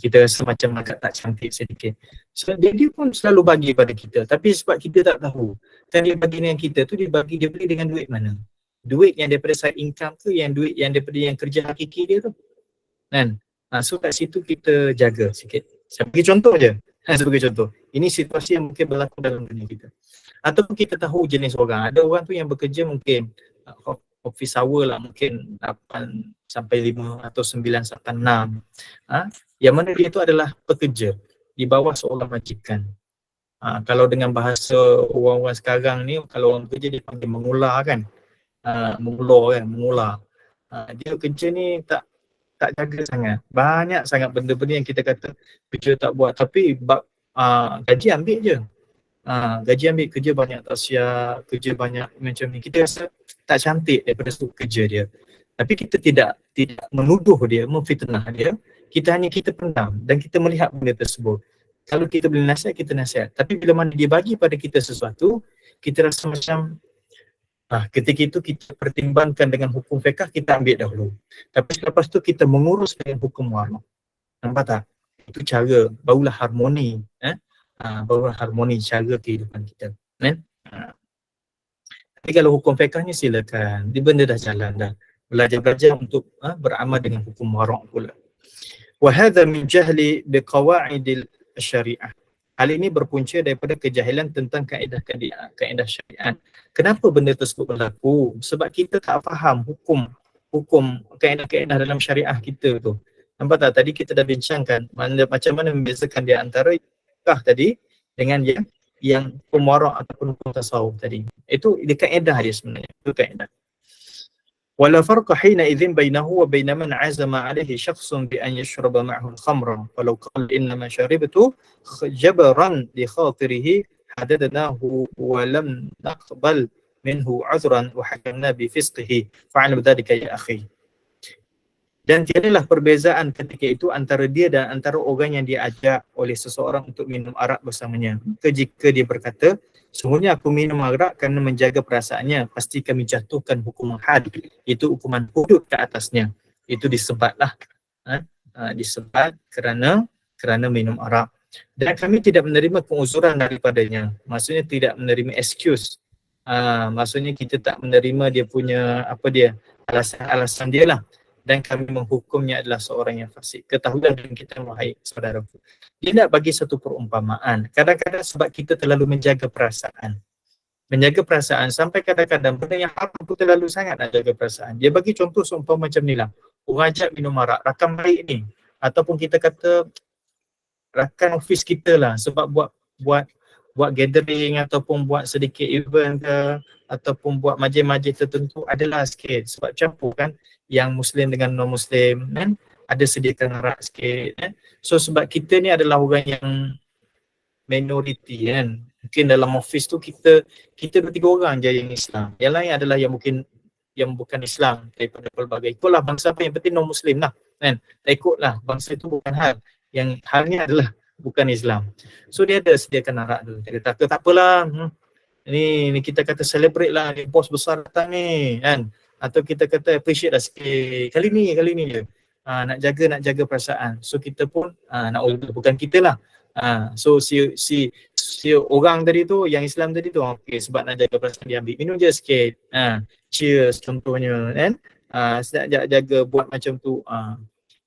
Kita rasa macam agak tak cantik sedikit. So dia pun selalu bagi pada kita, tapi sebab kita tak tahu kan dia bagi dengan kita tu, dia beli dengan duit mana? Duit yang daripada side income tu, yang duit yang daripada yang kerja hakiki dia tu kan. So kat situ kita jaga sikit. Saya bagi contoh je, sebagai contoh. Ini situasi yang mungkin berlaku dalam dunia kita. Ataupun kita tahu jenis orang, ada orang tu yang bekerja mungkin office hour lah, mungkin 8 sampai 5 atau 9 sampai 6, yang mana dia tu adalah pekerja di bawah seorang majikan. Kalau dengan bahasa orang-orang sekarang ni, kalau orang bekerja dia panggil mengular kan, mengular. Dia kerja ni tak jaga sangat, banyak sangat benda-benda yang kita kata kerja tak buat, tapi gaji ambil je. Gaji ambil, kerja banyak tak siap, kerja banyak macam ni, kita rasa tak cantik daripada sudut kerja dia. Tapi kita tidak menuduh dia, memfitnah dia, kita pendam dan kita melihat benda tersebut. Kalau kita boleh nasihat, kita nasihat. Tapi bila mana dia bagi pada kita sesuatu, kita rasa macam ketika itu kita pertimbangkan dengan hukum fiqh, kita ambil dahulu. Tapi selepas tu kita mengurus dengan hukum warak. Nampak tak? Itu cara, barulah harmoni. Barulah harmoni cara kehidupan kita. Tapi kalau hukum fiqhnya silakan, dia benda dah jalan dah. Belajar untuk beramal dengan hukum warak pula. Wa hadha min jahli biqawaidil syariah. Hal ini berpunca daripada kejahilan tentang kaedah syariat. Kenapa benda tersebut berlaku? Sebab kita tak faham hukum kaedah-kaedah dalam syariah kita tu. Nampak tak? Tadi kita dah bincangkan macam mana membezakan dia antara tadi dengan yang hukum warak ataupun hukum tasawuf tadi. Itu dia kaedah dia sebenarnya. Itu kaedah. ولا فرق حينئذ بينه وبين من عزم عليه شخص بأن يشرب معه الخمر ولو قال إنما شربت جبرا لخاطره حددناه ولم نقبل منه عذرا وحكمنا بفسقه فاعلم ذلك يا أخي. Dan tiadalah perbezaan ketika itu antara dia dan antara orang yang diajak oleh seseorang untuk minum arak bersamanya. Jika dia berkata, sungguhnya aku minum arak kerana menjaga perasaannya, pasti kami jatuhkan hukuman had, itu hukuman hudud ke atasnya. Itu disebatlah, disebat kerana minum arak. Dan kami tidak menerima penguzuran daripadanya. Maksudnya tidak menerima excuse. Maksudnya kita tak menerima dia punya alasan dia lah. Dan kami menghukumnya adalah seorang yang fasik. Ketahuilah dengan kita, wahai saudaraku. Dia nak bagi satu perumpamaan. Kadang-kadang sebab kita terlalu menjaga perasaan. Sampai kadang-kadang benda yang haram pun terlalu sangat nak jaga perasaan. Dia bagi contoh seumpama macam ni lah. Orang ajak minum arak, rakan baik ni. Ataupun kita kata rakan office kita lah, sebab buat gathering ataupun buat sedikit event ke, ataupun buat majlis-majlis tertentu adalah sikit. Sebab campur kan, yang Muslim dengan non-Muslim kan, ada sediakan arak sikit kan. So sebab kita ni adalah orang yang minoriti kan, Mungkin dalam office tu kita 2-3 orang je yang Islam. Yang lain adalah yang mungkin yang bukan Islam daripada pelbagai. Ikutlah bangsa apa, yang penting non-Muslim lah. Kan? Ikutlah bangsa itu bukan hal. Yang halnya adalah bukan Islam. So dia ada sediakan arak tu. Dia kata tak apalah. Ni kita kata celebrate lah, ni bos besar datang ni kan. Atau kita kata appreciate lah sikit. Kali ni je. Nak jaga perasaan. So kita pun nak bukan kita lah. So si orang tadi tu, yang Islam tadi tu, okay, sebab nak jaga perasaan dia ambil minum je sikit. Cheers contohnya kan. Sedap jaga buat macam tu.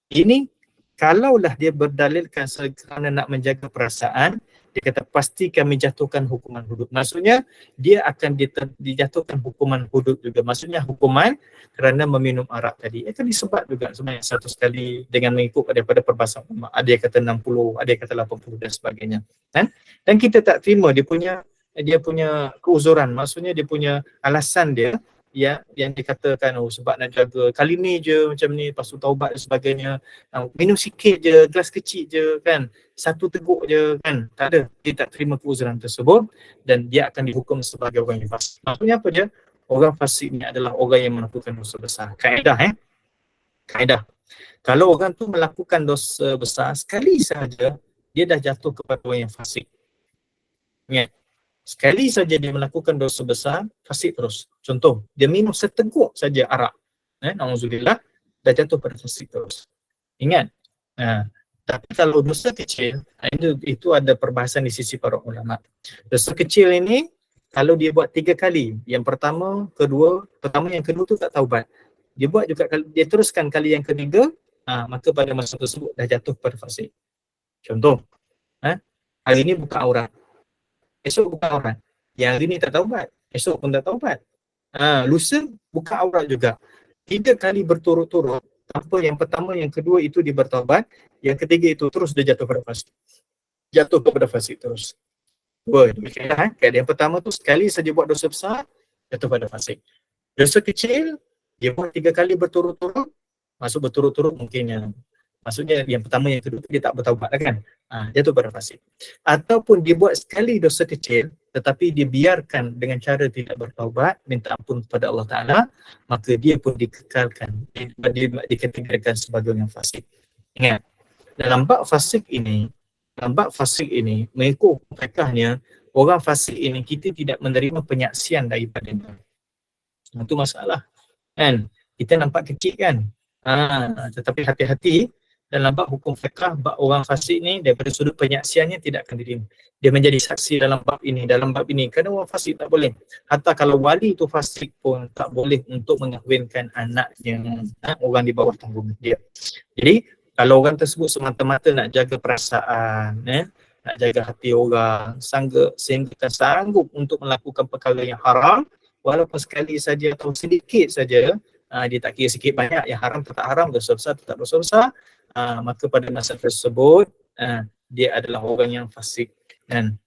Ini kalaulah dia berdalilkan kerana nak menjaga perasaan, dia kata pasti kami jatuhkan hukuman hudud. Maksudnya dia akan dijatuhkan hukuman hudud juga. Maksudnya hukuman kerana meminum arak tadi. Akan disebat juga sebenarnya satu sekali dengan mengikut daripada perbahasan ulama. Ada yang kata 60, ada yang kata 80 dan sebagainya. Kan? Dan kita tak terima dia punya keuzuran. Maksudnya dia punya alasan dia yang dikatakan sebab nak jaga kali ni je macam ni, lepas tu taubat dan sebagainya, minum sikit je, gelas kecil je kan, satu teguk je kan, tak ada, dia tak terima keuzuran tersebut dan dia akan dihukum sebagai orang yang fasik. Maksudnya apa je? Orang fasik ni adalah orang yang melakukan dosa besar. Kaedah kalau orang tu melakukan dosa besar sekali saja, dia dah jatuh kepada orang yang fasik. Ingat, sekali saja dia melakukan dosa besar, fasik terus. Contoh, dia minum seteguk saja arak. Na'udzubillah, dah jatuh pada fasik terus. Ingat. Tapi kalau dosa kecil, itu ada perbahasan di sisi para ulama. Dosa kecil ini, kalau dia buat 3 kali, yang pertama, yang kedua tu tak taubat. Dia buat juga, dia teruskan kali yang ketiga, maka pada masa tersebut dah jatuh pada fasik. Contoh, hari ini buka aurat. Esok buka aurat. Yang hari ni tak taubat, esok pun tak taubat. Lusa buka aurat juga. 3 kali berturut-turut, tanpa yang pertama, yang kedua itu dia bertaubat, yang ketiga itu terus dia jatuh pada fasik. Jatuh kepada fasik terus. Demikianlah. Yang pertama tu sekali saja buat dosa besar, jatuh pada fasik. Dosa kecil, dia buat 3 kali berturut-turut, masuk berturut-turut mungkin maksudnya yang pertama, yang kedua dia tak bertaubat lah kan. Jatuh pada fasik. Ataupun dia buat sekali dosa kecil tetapi dia biarkan dengan cara tidak bertaubat, minta ampun kepada Allah Ta'ala, maka dia pun dikekalkan, dikategorikan sebagai orang fasik. Ingat, dalam bab fasik ini mengikut fiqahnya, orang fasik ini kita tidak menerima penyaksian daripada dia. Itu masalah kan. Kita nampak kecil kan, tetapi hati-hati dalam bab hukum fiqah, bab orang fasik ni daripada sudut penyaksiannya tidak akan diterima. Dia menjadi saksi dalam bab ini. Kerana orang fasik tak boleh. Hatta kalau wali tu fasik pun tak boleh untuk mengahwinkan anaknya, orang di bawah tanggungan dia. Jadi kalau orang tersebut semata-mata nak jaga perasaan, nak jaga hati orang, sehingga sanggup untuk melakukan perkara yang haram, walaupun sekali saja atau sedikit saja, dia tak kira sikit banyak, yang haram tetap haram, dosa besar tetap dosa besar, maka pada masa tersebut dia adalah orang yang fasik dan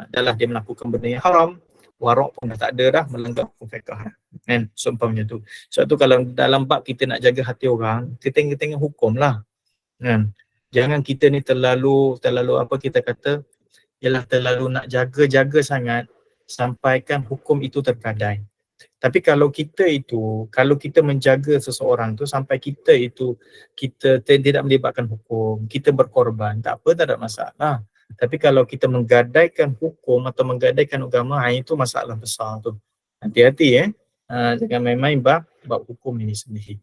adalah dia melakukan benda yang haram, warak pun dah tak ada dah, melanggar hukum fiqh kan, seumpamanya tu. Sebab tu kalau dalam bab kita nak jaga hati orang, kita tengok hukum lah kan. Jangan kita ni terlalu apa kita kata, ialah terlalu nak jaga sangat sampaikan hukum itu tergadai. Tapi kalau kita menjaga seseorang tu sampai kita tidak melibatkan hukum, kita berkorban, tak apa, tak ada masalah. Tapi kalau kita menggadaikan hukum atau menggadaikan agama, itu masalah besar tu. Hati-hati jangan main-main bab hukum ini sendiri.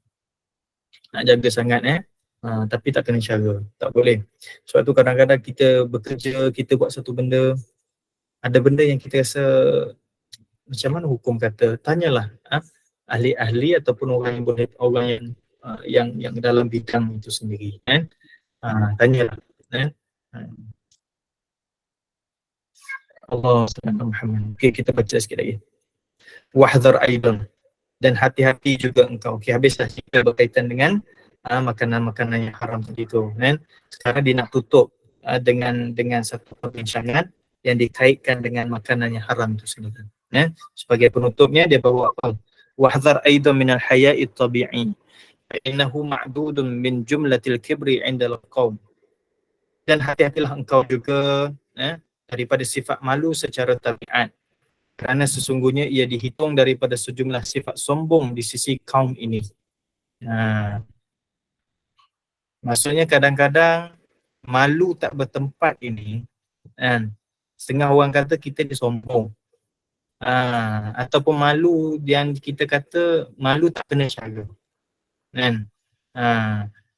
Nak jaga sangat tapi tak kena cara, tak boleh. Sebab tu kadang-kadang kita bekerja, kita buat satu benda, ada benda yang kita rasa macam mana hukum kata, tanyalah ahli-ahli ataupun orang yang dalam bidang itu sendiri kan. Tanyalah Allah Muhammad. Okey, kita baca sikit lagi. Wahdhar aidan, dan hati-hati juga engkau. Okey, habislah kita berkaitan dengan makanan-makanan yang haram tadi tu kan. Sekarang dia nak tutup dengan satu perbincangan yang dikaitkan dengan makanan yang haram itu sendiri. Sebagai penutupnya dia bawa apa? Wahdhar aidan minal haya'i tabi'i fa innahu ma'dudun min jumlatil kibri 'inda al-qaum. Dan hati-hatilah engkau juga daripada sifat malu secara tabiat. Kerana sesungguhnya ia dihitung daripada sejumlah sifat sombong di sisi kaum ini. Maksudnya kadang-kadang malu tak bertempat ini, kan? Setengah orang kata kita ni sombong. Ataupun malu yang kita kata malu tak kena cara. Kan?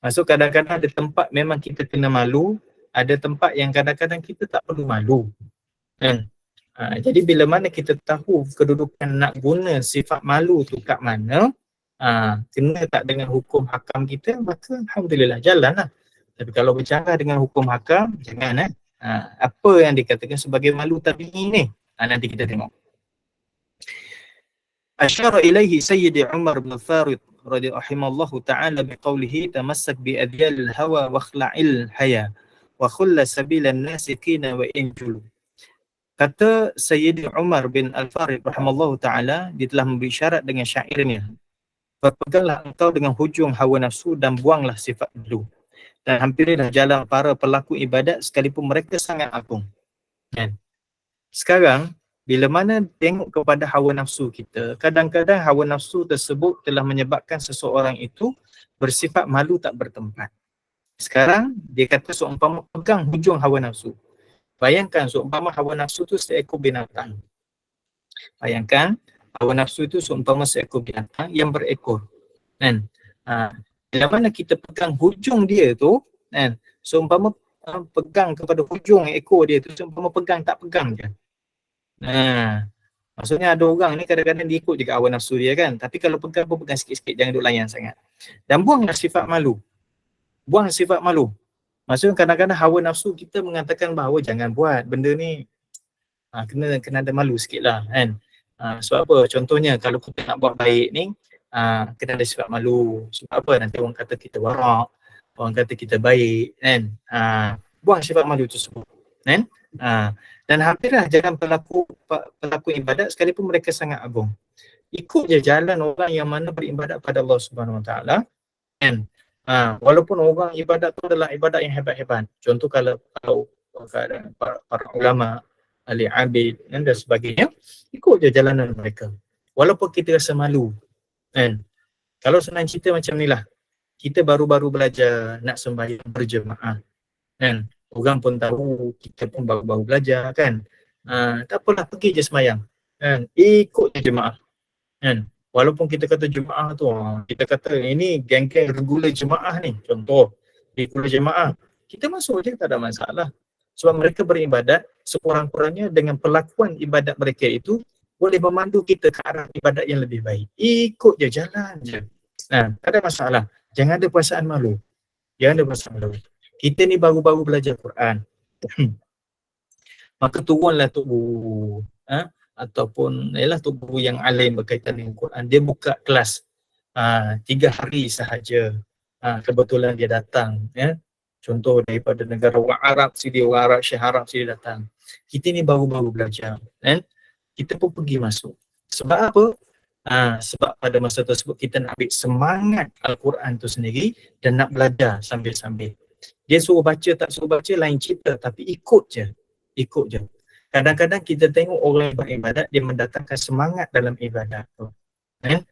Maksud kadang-kadang ada tempat memang kita kena malu, ada tempat yang kadang-kadang kita tak perlu malu. Kan? Jadi bila mana kita tahu kedudukan nak guna sifat malu tu kat mana, kena tak dengan hukum hakam kita, maka alhamdulillah jalan lah. Tapi kalau bercara dengan hukum hakam, jangan apa yang dikatakan sebagai malu tabi'i ni, nanti kita tengok. Asyara ilaihi Sayyidi Umar bin Farid radhiyallahu ta'ala biqaulihi tamassak bi adyalil hawa wa khla'il haya wa khulla sabilan nasikina wa injulu. Kata Sayyidi Umar bin Al-Farid rahimallahu ta'ala, dia telah memberi syarat dengan syairnya, berpeganglah engkau dengan hujung hawa nafsu dan buanglah sifat malu, dan hampirilah jalan para pelaku ibadat sekalipun mereka sangat agung. Kan? Sekarang bila mana tengok kepada hawa nafsu kita, kadang-kadang hawa nafsu tersebut telah menyebabkan seseorang itu bersifat malu tak bertempat. Sekarang dia kata seumpama pegang hujung hawa nafsu. Bayangkan seumpama hawa nafsu tu seekor binatang. Bayangkan hawa nafsu itu seumpama seekor binatang yang berekor. Kan? Bila mana kita pegang hujung dia tu, kan? Seumpama pegang kepada hujung ekor dia tu, seumpama pegang tak pegang je. Maksudnya ada orang ni kadang-kadang dia ikut juga hawa nafsu dia kan. Tapi kalau pegang pun pegang sikit-sikit, jangan duk layan sangat. Dan buanglah sifat malu. Buang sifat malu. Maksudnya kadang-kadang hawa nafsu kita mengatakan bahawa jangan buat benda ni, kena ada malu sikit lah kan. Sebab apa? Contohnya kalau kita nak buat baik ni, kena ada sifat malu. Sebab apa? Nanti orang kata kita warak, orang kata kita baik kan. Buang sifat malu tersebut kan. Dan hampirlah jangan pelaku ibadat sekalipun mereka sangat agung. Ikut je jalan orang yang mana beribadat pada Allah Subhanahu Wa Taala kan. Walaupun orang ibadat tu adalah ibadat yang hebat-hebat. Contoh kalau para ulama, ahli abid dan sebagainya, ikut je jalanan mereka. Walaupun kita rasa malu kan. Kalau senang cerita macam ni lah, kita baru-baru belajar nak sembahyang berjemaah kan. Orang pun tahu, kita pun baru-baru belajar kan. Tak apalah, pergi je sembahyang kan. Ikut je jemaah kan. Walaupun kita kata jemaah tu, kita kata ini geng-geng regular jemaah ni, contoh regular jemaah, kita masuk je tak ada masalah. Sebab mereka beribadat sekurang-kurangnya dengan perlakuan ibadat mereka itu boleh memandu kita ke arah ibadat yang lebih baik. Ikut je, jalan je. Tak ada masalah. Jangan ada perasaan malu. Jangan ada perasaan malu. Kita ni baru-baru belajar Quran. Maka turunlah tok guru, ataupun ialah tok guru yang alim berkaitan dengan Quran, dia buka kelas 3 hari sahaja. Kebetulan dia datang ya. Contoh daripada negara orang Arab sini, orang Arab Syekh Arab sini datang. Kita ni baru-baru belajar kan. Kita pun pergi masuk. Sebab apa? Sebab pada masa tersebut kita nak ambil semangat Al-Quran tu sendiri dan nak belajar sambil-sambil. Dia suruh baca tak suruh baca lain cerita, tapi ikut je. Ikut je. Kadang-kadang kita tengok orang yang beribadat, dia mendatangkan semangat dalam ibadat tu. Kan?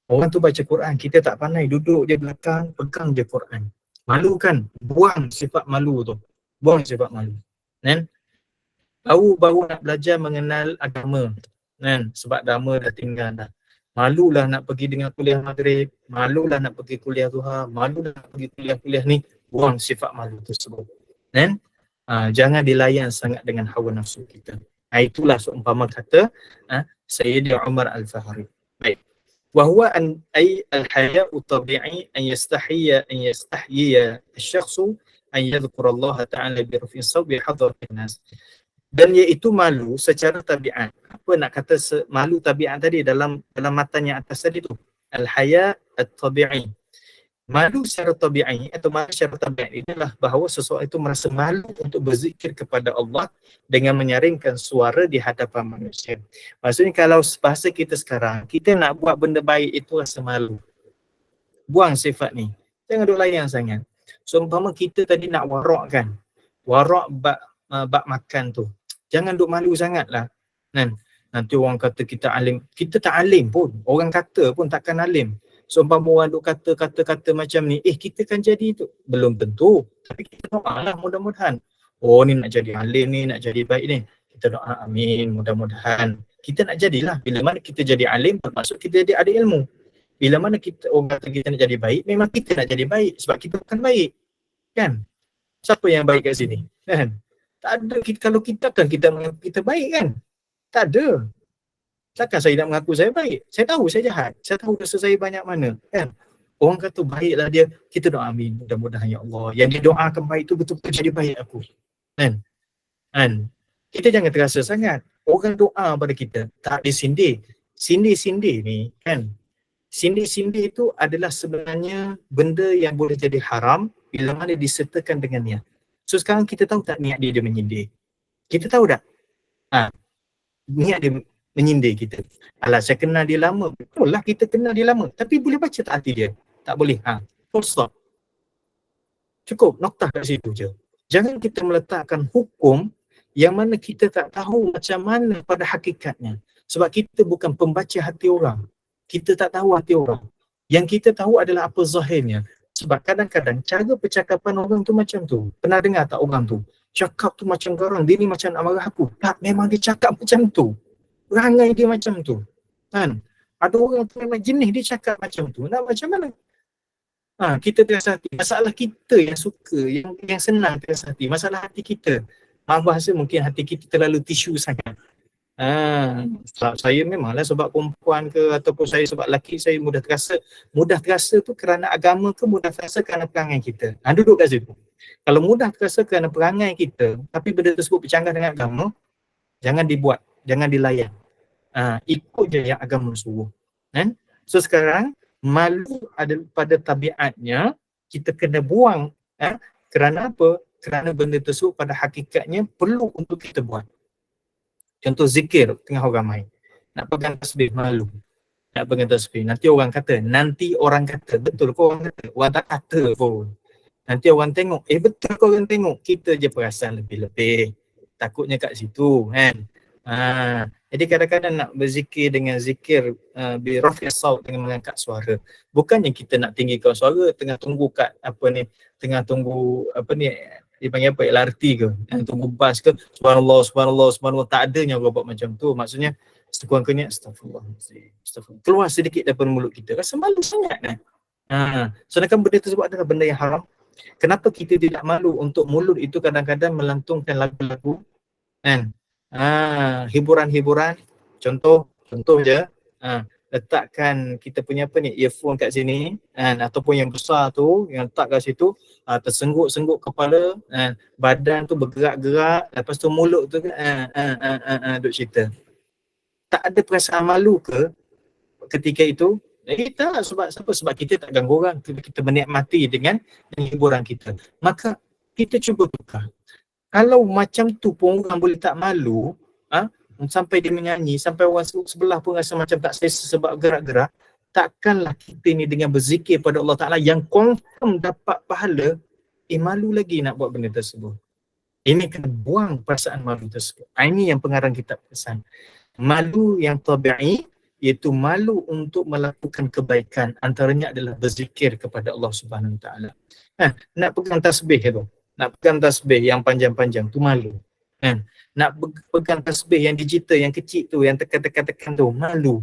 Orang tu baca Quran, kita tak pandai, duduk je belakang, pegang je Quran. Malu kan? Buang sifat malu tu. Buang sifat malu. Kan? Baru nak belajar mengenal agama. Kan? Sebab agama dah tinggal dah. Malulah nak pergi dengan kuliah maghrib, malulah nak pergi kuliah duha, malulah nak pergi kuliah-kuliah ni. Buang sifat malu tersebut. Kan? Jangan dilayan sangat dengan hawa nafsu kita. Itulah seumpama kata Sayyidi Umar Al-Farid. Baik. Wa huwa an ay al-haya'u tabi'i an yastahiyya asy-syakhsu an yadhkura Allah Ta'ala bi raf'i sawbi hadratin nas. Dan iaitu malu secara tabiat. Apa nak kata malu tabiat tadi dalam matan yang atas tadi tu? Al-haya' at-tabi'i. Malu secara tabi'i atau malu secara tabiat inilah bahawa seseorang itu merasa malu untuk berzikir kepada Allah dengan menyaringkan suara di hadapan manusia. Maksudnya kalau bahasa kita sekarang, kita nak buat benda baik itu rasa malu. Buang sifat ni. Jangan duk layan sangat. So umpama kita tadi nak warak kan. Warak bab makan tu. Jangan duk malu sangatlah. Kan? Nanti orang kata kita alim. Kita tak alim pun. Orang kata pun takkan alim. So umpama orang duk kata macam ni, kita kan jadi tu. Belum tentu. Tapi kita doa lah mudah-mudahan. Oh ni nak jadi alim ni, nak jadi baik ni. Kita doa amin, mudah-mudahan. Kita nak jadilah. Bila mana kita jadi alim, bermaksud kita jadi ada ilmu. Bila mana kita orang kata kita nak jadi baik, memang kita nak jadi baik. Sebab kita bukan baik. Kan? Siapa yang baik kat sini? Kan? Tak ada. Kalau kita kan kita mengaku kita baik kan? Tak ada. Takkan saya nak mengaku saya baik. Saya tahu saya jahat. Saya tahu dosa saya banyak mana. Kan? Orang kata baiklah dia. Kita doa amin. Mudah-mudahan ya Allah. Yang dia doakan baik tu betul-betul jadi baik aku. Kan? Kan? Kita jangan terasa sangat. Orang doa pada kita. Tak disindir. Sindir-sindir ni kan? Sindir-sindir itu adalah sebenarnya benda yang boleh jadi haram bila mana disertakan dengannya. So sekarang kita tahu tak niat dia menyindir? Kita tahu tak? Niat dia menyindir kita. Alah saya kenal dia lama. Betul lah kita kenal dia lama. Tapi boleh baca tak hati dia? Tak boleh. Full stop. Cukup noktah kat situ je. Jangan kita meletakkan hukum yang mana kita tak tahu macam mana pada hakikatnya. Sebab kita bukan pembaca hati orang. Kita tak tahu hati orang. Yang kita tahu adalah apa zahirnya. Sebab kadang-kadang cara percakapan orang tu macam tu. Pernah dengar tak orang tu? Cakap tu macam garang, dia ni macam nak marah aku. Tak, memang dia cakap macam tu. Perangai dia macam tu. Kan? Ada orang tu memang jenis dia cakap macam tu. Nak macam mana? Kita terasa hati. Masalah kita yang suka, yang senang terasa hati. Masalah hati kita. Maaf bahasa mungkin hati kita terlalu tisu sangat. Saya memanglah sebab perempuan ke ataupun saya sebab lelaki saya mudah terasa tu kerana agama ke mudah terasa kerana perangai kita. Duduk kat situ. Kalau mudah terasa kerana perangai kita tapi benda tersebut bercanggah dengan agama, jangan dibuat, jangan dilayan. Ikut je yang agama suruh. Kan? So sekarang malu ada pada tabiatnya kita kena buang. Kerana apa? Kerana benda tersebut pada hakikatnya perlu untuk kita buat. Contoh zikir tengah orang ramai. Nak pegang tasbih malu. Nak pegang tasbih. Nanti orang kata. Betul kau orang kata. Orang tak kata pun. Nanti orang tengok. Betul kau orang tengok. Kita je perasan lebih-lebih. Takutnya kat situ kan. Jadi kadang-kadang nak berzikir dengan zikir bi-rafi' saut dengan mengangkat suara. Bukannya kita nak tinggikan suara tengah tunggu kat dia panggil apa, LRT ke, tunggu bas ke, subhanallah, tak adanya orang buat macam tu. Maksudnya sekurang-kurangnya astagfirullah, keluar sedikit daripada mulut kita. Rasa malu sangat kan. Sedangkan benda tersebut adalah benda yang haram. Kenapa kita tidak malu untuk mulut itu kadang-kadang melantungkan lagu-lagu kan? Hiburan-hiburan, contoh je, letakkan kita punya earphone kat sini ataupun yang besar tu yang letak kat situ, tersengguk-sengguk kepala, badan tu bergerak-gerak, lepas tu mulut tu duk cerita. Tak ada perasaan malu ke ketika itu? Tak, sebab kita tak ganggu orang, kita menikmati dengan hiburan kita. Maka kita cuba tukar. Kalau macam tu pun orang boleh tak malu, sampai dia menyanyi, sampai orang sebelah pun rasa macam tak selesa sebab gerak-gerak, takkanlah kita ni dengan berzikir pada Allah Ta'ala yang confirm dapat pahala, malu lagi nak buat benda tersebut. Ini kena buang perasaan malu tersebut. Ini yang pengarang kitab pesan. Malu yang tabi'i, iaitu malu untuk melakukan kebaikan, antaranya adalah berzikir kepada Allah Subhanahu Wa Ta'ala. Nak pegang tasbih tu, nak pegang tasbih yang panjang-panjang tu malu. Nak pegang tasbih yang digital, yang kecil tu, yang tekan-tekan tu, malu.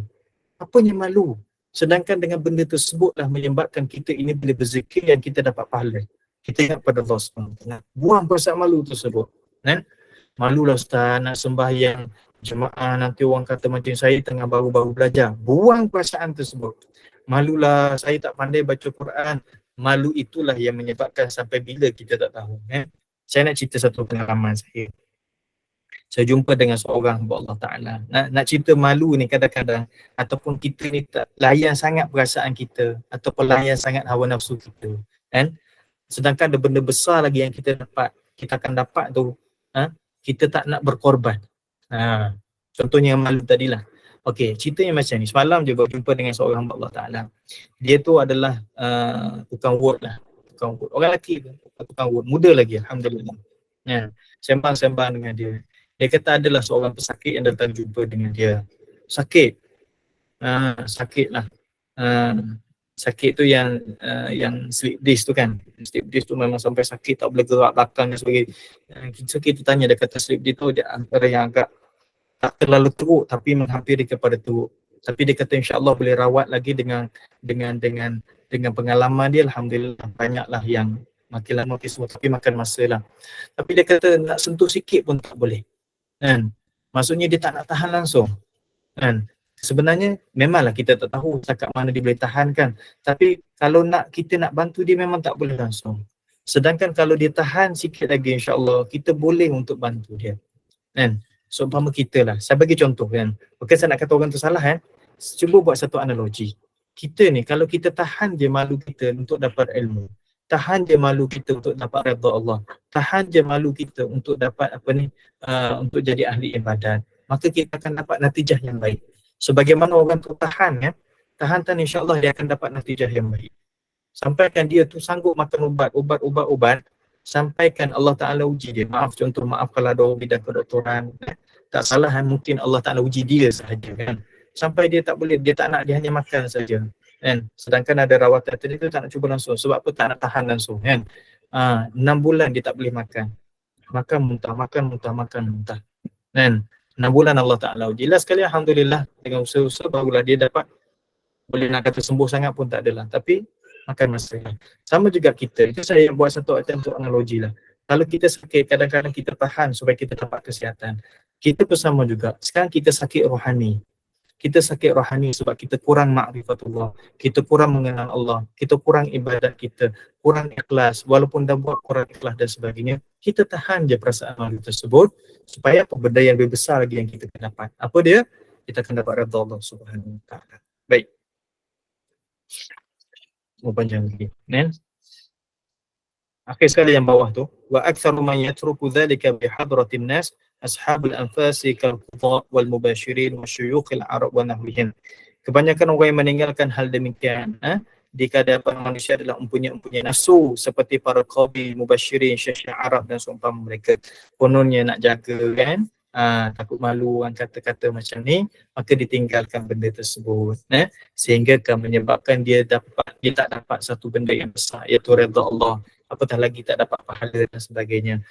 Apanya malu? Sedangkan dengan benda tersebutlah menyebabkan kita ini boleh berzikir yang kita dapat pahala. Kita ingat pada Allah SWT. Buang perasaan malu tersebut. Malulah Ustaz nak sembahyang jemaah, nanti orang kata macam saya tengah baru-baru belajar. Buang perasaan tersebut. Malulah saya tak pandai baca Quran. Malu itulah yang menyebabkan sampai bila kita tak tahu. Saya nak cerita satu pengalaman saya. Saya jumpa dengan seorang hamba Allah Ta'ala. Nak cerita malu ni kadang-kadang, ataupun kita ni tak layan sangat perasaan kita, ataupun layan sangat hawa nafsu kita. Sedangkan ada benda besar lagi yang kita akan dapat tu, kita tak nak berkorban. Contohnya yang malu tadilah. Okey, ceritanya macam ni. Semalam je berjumpa dengan seorang hamba Allah Ta'ala. Dia tu adalah tukang word lah. Tukang word. Orang lelaki tu, tukang word. Muda lagi, Alhamdulillah. Ya, sembang-sembang dengan dia. Dia kata adalah seorang pesakit yang datang jumpa dengan dia. Sakit. Sakit lah. Sakit tu yang slip disc tu kan. Slip disc tu memang sampai sakit, tak boleh gerak belakang dan sebagainya. So kita tanya, dia kata slip disc tu dia antara yang agak tak terlalu teruk tapi menghampiri kepada teruk. Tapi dia kata insya-Allah boleh rawat lagi dengan pengalaman dia, alhamdulillah banyaklah yang makin lama makin semua, tapi makan masa lah. Tapi dia kata nak sentuh sikit pun tak boleh. Kan? Maksudnya dia tak nak tahan langsung. Kan? Sebenarnya memanglah kita tak tahu setakat mana dia boleh tahan kan. Tapi kalau kita nak bantu dia memang tak boleh langsung. Sedangkan kalau dia tahan sikit lagi insya-Allah kita boleh untuk bantu dia. Kan? Seumpama kita lah. Saya bagi contoh kan. Bukan saya nak kata orang tu salah kan. Cuba buat satu analogi. Kita ni kalau kita tahan je malu kita untuk dapat ilmu. Tahan je malu kita untuk dapat redha Allah. Tahan je malu kita untuk dapat untuk jadi ahli ibadat. Maka kita akan dapat natijah yang baik. Sebagaimana orang tu tahan kan. Tahan insya-Allah dia akan dapat natijah yang baik. Sampaikan dia tu sanggup makan ubat, sampaikan Allah Ta'ala uji dia. Maaf kalau ada orang bidang kedoktoran, tak salah mungkin Allah Ta'ala uji dia sahaja kan. Sampai dia tak boleh, dia tak nak, dia hanya makan saja kan. Sedangkan ada rawatan tadi tu tak nak cuba langsung. Sebab apa? Tak nak tahan langsung kan. 6 bulan dia tak boleh makan. Makan muntah kan. 6 bulan Allah Ta'ala uji. Jelas sekali alhamdulillah dengan usaha-usaha barulah dia dapat, boleh nak kata sembuh sangat pun tak adalah. Tapi makan masa. Sama juga kita. Itu saya buat satu attempt untuk analogi lah. Kalau kita sakit, kadang-kadang kita tahan supaya kita dapat kesihatan. Kita pun sama juga. Sekarang kita sakit rohani. Kita sakit rohani sebab kita kurang ma'rifatullah. Kita kurang mengenal Allah. Kita kurang ibadat kita. Kurang ikhlas. Walaupun dah buat kurang ikhlas dan sebagainya, kita tahan je perasaan malu tersebut supaya apa benda yang lebih besar lagi yang kita akan dapat. Apa dia? Kita akan dapat redha Allah Subhanahu Wa Ta'ala. Baik. Panjang lagi. Akhir sekali yang bawah tu, wa aktsaru man yatruku dhalika bi hadratin nas ashabul anfasi kal qudha wal mubashirin wasyuyukh al arab wa nahwihim. Kebanyakan orang yang meninggalkan hal demikian di hadapan manusia adalah mempunyai nafsu seperti para qabil, mubashirin, syekh Arab dan seumpama mereka. Kononnya nak jaga kan, takut malu orang kata-kata macam ni, maka ditinggalkan benda tersebut sehingga akan menyebabkan dia tak dapat satu benda yang besar, iaitu redha Allah, apatah lagi tak dapat pahala dan sebagainya.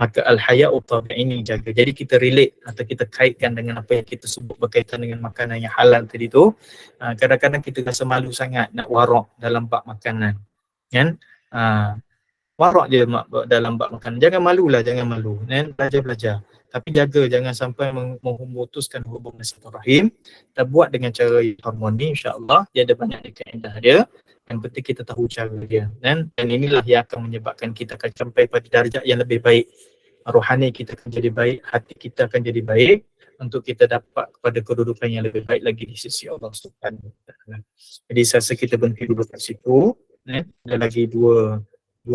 Maka al-haya'u tabi'i ini jaga. Jadi kita relate atau kita kaitkan dengan apa yang kita sebut berkaitan dengan makanan yang halal tadi tu. Kadang-kadang kita rasa malu sangat nak warak dalam bab makanan kan. Warak je dalam bab makanan. Jangan malulah, jangan malu kan. Belajar. Tapi jaga jangan sampai memutuskan hubungan silaturahim. Kita buat dengan cara yang harmoni, insya-Allah. Dia ada banyak kaedah dia. Yang penting kita tahu cara dia dan inilah yang akan menyebabkan kita akan sampai pada darjat yang lebih baik. Rohani kita akan jadi baik, hati kita akan jadi baik untuk kita dapat kepada kedudukan yang lebih baik lagi di sisi Allah Subhanahu Wa Taala. Jadi saya rasa kita berhenti dulu kat situ. Ada lagi dua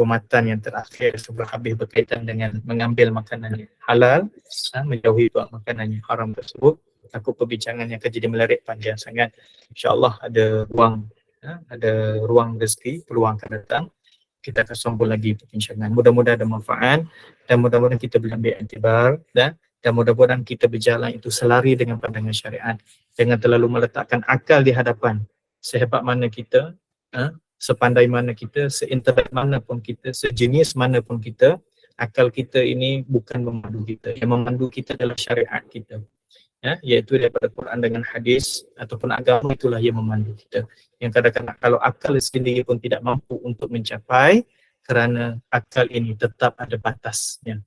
matan yang terakhir sebelum habis berkaitan dengan mengambil makanan yang halal, menjauhi buat makanan yang haram tersebut. Takut perbincangan yang akan jadi melarik panjang sangat. InsyaAllah ada ruang rezeki, peluang akan datang. Kita akan sambung lagi perbincangan. Mudah-mudahan ada manfaat dan mudah-mudahan kita boleh ambil iktibar dan mudah-mudahan kita berjalan itu selari dengan pandangan syariat. Jangan terlalu meletakkan akal di hadapan. Sehebat mana kita, sepandai mana kita, seintelek mana pun kita, sejenis mana pun kita, akal kita ini bukan memandu kita. Yang memandu kita adalah syariat kita. Iaitu daripada Quran dengan hadis ataupun agama, itulah yang memandu kita. Yang kadang-kadang kalau akal sendiri pun tidak mampu untuk mencapai, kerana akal ini tetap ada batasnya.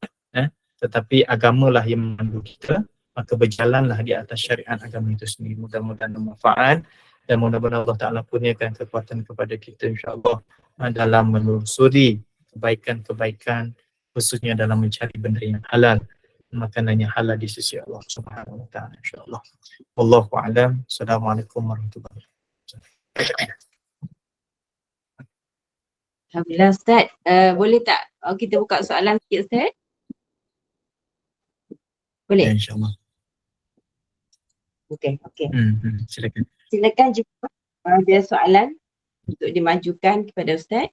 Tetapi agamalah yang memandu kita, maka berjalanlah di atas syariat agama itu sendiri. Mudah-mudahan bermanfaat dan mudah-mudahan Allah Ta'ala kurniakan kekuatan kepada kita insya-Allah dalam menelusuri kebaikan-kebaikan, khususnya dalam mencari benda yang halal, makanan yang halal di sisi Allah Subhanahu Wa Taala insya-Allah. Wallahu a'lam. Assalamualaikum warahmatullahi wabarakatuh. Alhamdulillah Ustaz. Boleh tak kita buka soalan sikit Ustaz? Boleh? Ya, insya-Allah. Okey. Silakan. Silakan jika ada soalan untuk dimajukan kepada Ustaz.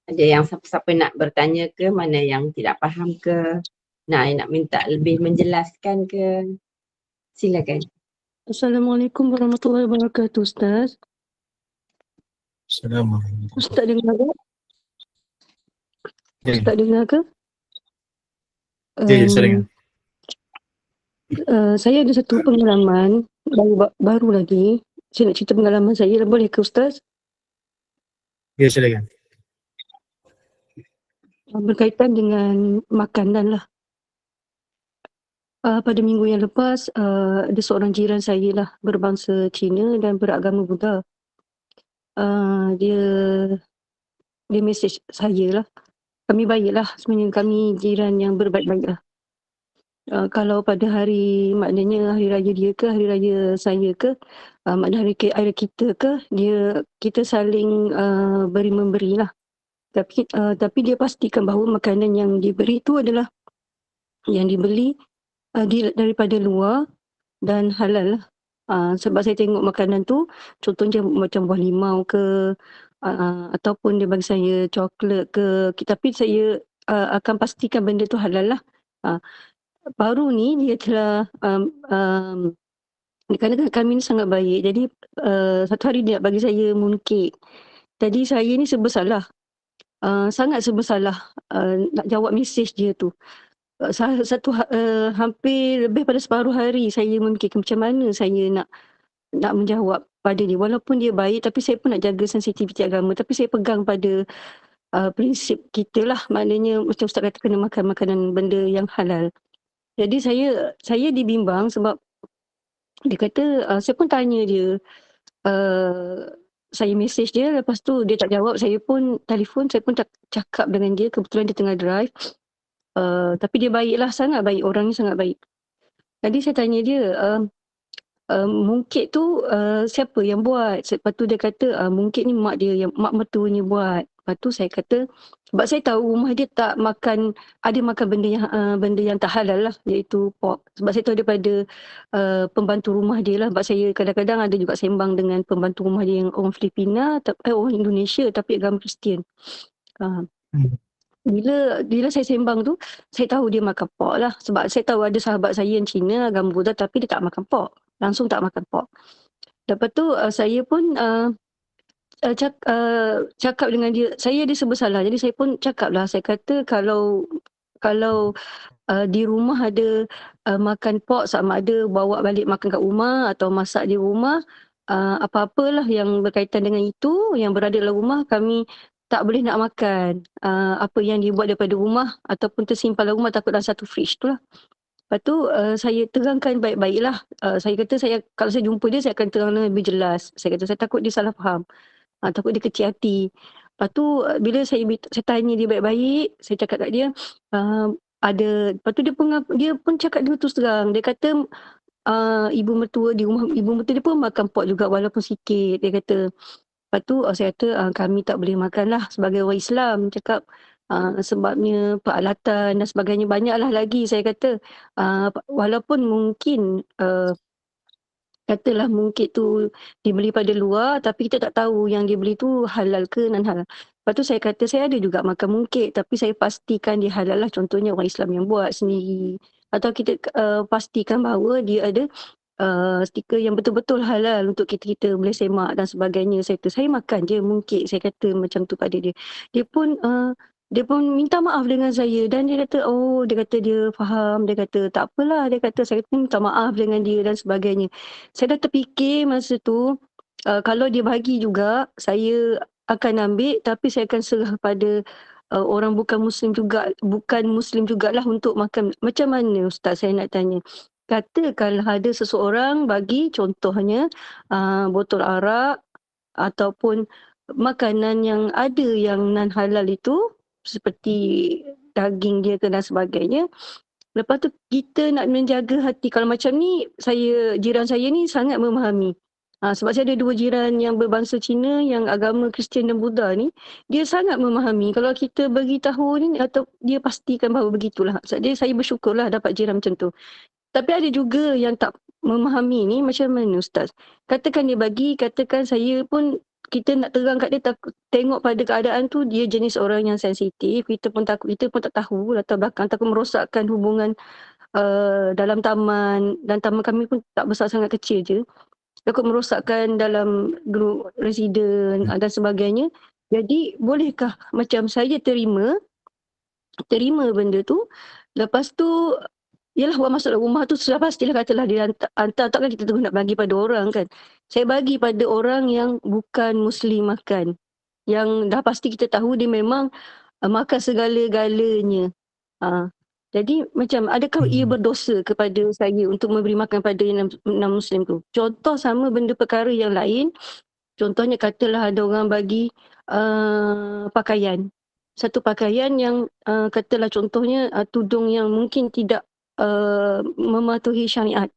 Ada yang siapa-siapa nak bertanya ke, mana yang tidak faham ke, nak minta lebih menjelaskan ke, silakan. Assalamualaikum warahmatullahi wabarakatuh, Ustaz. Assalamualaikum. Ustaz dengar ke? Ya, Ustaz dengar ke? ya, saya dengar. Saya ada satu pengalaman baru lagi. Saya nak cerita pengalaman saya. Boleh ke, Ustaz? Ya, silakan. Berkaitan dengan makanan lah. Pada minggu yang lepas, ada seorang jiran saya lah berbangsa Cina dan beragama Buddha. Dia mesej saya lah. Kami baik lah sebenarnya, kami jiran yang berbaik-baik lah. Kalau pada maknanya hari raya dia ke, hari raya saya ke, makna hari kita ke, kita saling beri-memberi lah. Tapi dia pastikan bahawa makanan yang diberi tu adalah yang dibeli daripada luar dan halal lah. Sebab saya tengok makanan tu, contohnya macam buah limau ke, ataupun dia bagi saya coklat ke, tapi saya akan pastikan benda tu halal lah. Baru ni dia telah kerana kami ni sangat baik, jadi satu hari dia nak bagi saya mooncake. Jadi saya ni serba salah, sangat serba salah nak jawab mesej dia tu. Hampir lebih pada separuh hari saya memikirkan macam mana saya nak menjawab pada dia. Walaupun dia baik, tapi saya pun nak jaga sensitiviti agama, tapi saya pegang pada prinsip kita lah, maknanya macam Ustaz kata kena makan makanan benda yang halal. Jadi saya dibimbang sebab dia kata, saya pun tanya dia, saya mesej dia, lepas tu dia tak jawab, saya pun telefon, saya pun cakap dengan dia, kebetulan dia tengah drive. Tapi dia baik lah, sangat baik, orangnya sangat baik. Jadi saya tanya dia, mooncake tu siapa yang buat? Lepas tu dia kata, mooncake ni mak mertuanya buat. Lepas tu saya kata, sebab saya tahu rumah dia tak makan, ada makan benda yang tak halal lah, iaitu pork. Sebab saya tahu daripada pembantu rumah dia lah. Sebab saya kadang-kadang ada juga sembang dengan pembantu rumah dia yang orang Filipina, orang Indonesia tapi agama Kristian. Bila saya sembang tu, saya tahu dia makan pork lah. Sebab saya tahu ada sahabat saya yang Cina, agama Buddha, tapi dia tak makan pork. Langsung tak makan pork. Lepas tu saya pun cakap dengan dia, saya serba salah. Jadi saya pun cakap lah, saya kata kalau di rumah ada makan pork, sama ada bawa balik makan kat rumah atau masak di rumah, apa-apalah yang berkaitan dengan itu, yang berada dalam rumah, kami tak boleh nak makan apa yang dibuat daripada rumah ataupun tersimpan dalam rumah, takut dalam satu fridge tu lah. Lepas tu saya terangkan baik-baik lah. Saya kata kalau saya jumpa dia, saya akan terangkan lebih jelas. Saya kata saya takut dia salah faham. Takut dia kecil hati. Lepas tu bila saya tanya dia baik-baik, saya cakap kat dia, lepas tu dia pun cakap dia terus terang. Dia kata ibu mertua dia pun makan pork juga walaupun sikit, dia kata. Lepas tu saya kata kami tak boleh makan lah sebagai orang Islam. Cakap sebabnya peralatan dan sebagainya, banyaklah lagi saya kata. Walaupun mungkin katalah mooncake tu dibeli pada luar, tapi kita tak tahu yang dia beli tu halal ke non halal. Lepas tu saya kata saya ada juga makan mooncake, tapi saya pastikan dia halal lah, contohnya orang Islam yang buat sendiri. Atau kita pastikan bahawa dia ada stiker yang betul-betul halal untuk kita boleh semak dan sebagainya. Saya makan je mooncake, saya kata macam tu pada dia. Dia pun minta maaf dengan saya dan dia kata dia faham, dia kata tak apalah, dia kata saya pun minta maaf dengan dia dan sebagainya. Saya dah terfikir masa tu, kalau dia bagi juga, saya akan ambil, tapi saya akan serah pada orang bukan Muslim jugalah untuk makan. Macam mana Ustaz, saya nak tanya. Katakanlah ada seseorang bagi contohnya botol arak ataupun makanan yang ada yang non halal itu, seperti daging dia ke dan sebagainya. Lepas tu kita nak menjaga hati. Kalau macam ni, jiran saya ni sangat memahami. Sebab saya ada 2 jiran yang berbangsa Cina, yang agama Kristian dan Buddha ni, dia sangat memahami. Kalau kita beritahu ni, atau dia pastikan bahawa begitulah. Jadi saya bersyukurlah dapat jiran macam tu. Tapi ada juga yang tak memahami ni, macam mana Ustaz? Katakan dia bagi, katakan saya pun kita nak terang kat dia, tengok pada keadaan tu dia jenis orang yang sensitif, kita pun takut, kita pun tak tahu latar belakang, takut merosakkan hubungan dalam taman, dan taman kami pun tak besar sangat, kecil je. Takut merosakkan dalam grup residen dan sebagainya. Jadi bolehkah macam saya terima benda tu, lepas tu yalah orang masuk dalam rumah tu sudah pastilah katalah dia hantar, takkan kita terus nak bagi pada orang kan. Saya bagi pada orang yang bukan Muslim makan, yang dah pasti kita tahu dia memang makan segala-galanya. Jadi macam adakah ia berdosa kepada saya untuk memberi makan pada yang non-Muslim tu? Contoh sama benda perkara yang lain, contohnya katalah ada orang bagi pakaian. Satu pakaian yang katalah contohnya tudung yang mungkin tidak mematuhi syariat.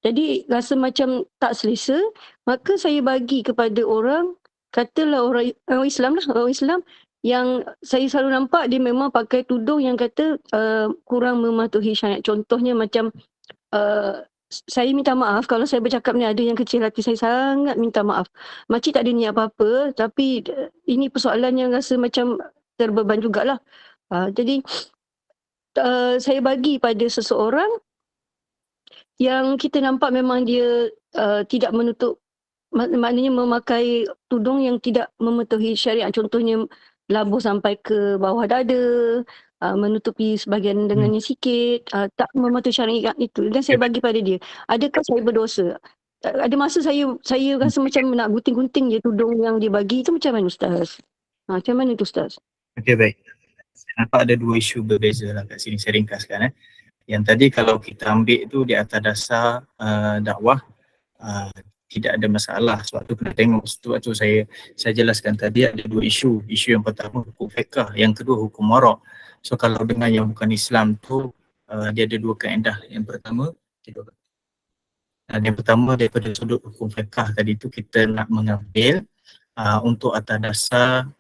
Jadi rasa macam tak selesa, maka saya bagi kepada orang, katalah orang Islam lah, orang Islam yang saya selalu nampak dia memang pakai tudung yang kata kurang mematuhi syariat. Contohnya macam saya minta maaf kalau saya bercakap ni ada yang kecil hati, saya sangat minta maaf. Makcik tak ada niat apa-apa, tapi ini persoalan yang rasa macam terbeban jugalah. Jadi saya bagi pada seseorang yang kita nampak memang dia tidak menutup, maknanya memakai tudung yang tidak mematuhi syariat. Contohnya labuh sampai ke bawah dada, menutupi sebahagian dengannya sikit, tak mematuhi syariat itu. Dan saya bagi pada dia. Adakah saya berdosa? Ada masa saya rasa macam nak gunting-gunting je tudung yang dia bagi tu. Macam mana Ustaz? Macam mana tu Ustaz? Okey, baik. Saya nampak ada dua isu berbeza lah kat sini, saya ringkaskan. Yang tadi kalau kita ambil tu di atas dasar dakwah, tidak ada masalah. Sebab tu kena tengok, sebab tu saya jelaskan tadi ada dua isu. Isu yang pertama hukum fiqh, yang kedua hukum wara'. So kalau dengan yang bukan Islam tu dia ada dua kaedah. Yang pertama daripada sudut hukum fiqh tadi tu kita nak mengambil untuk atas dasar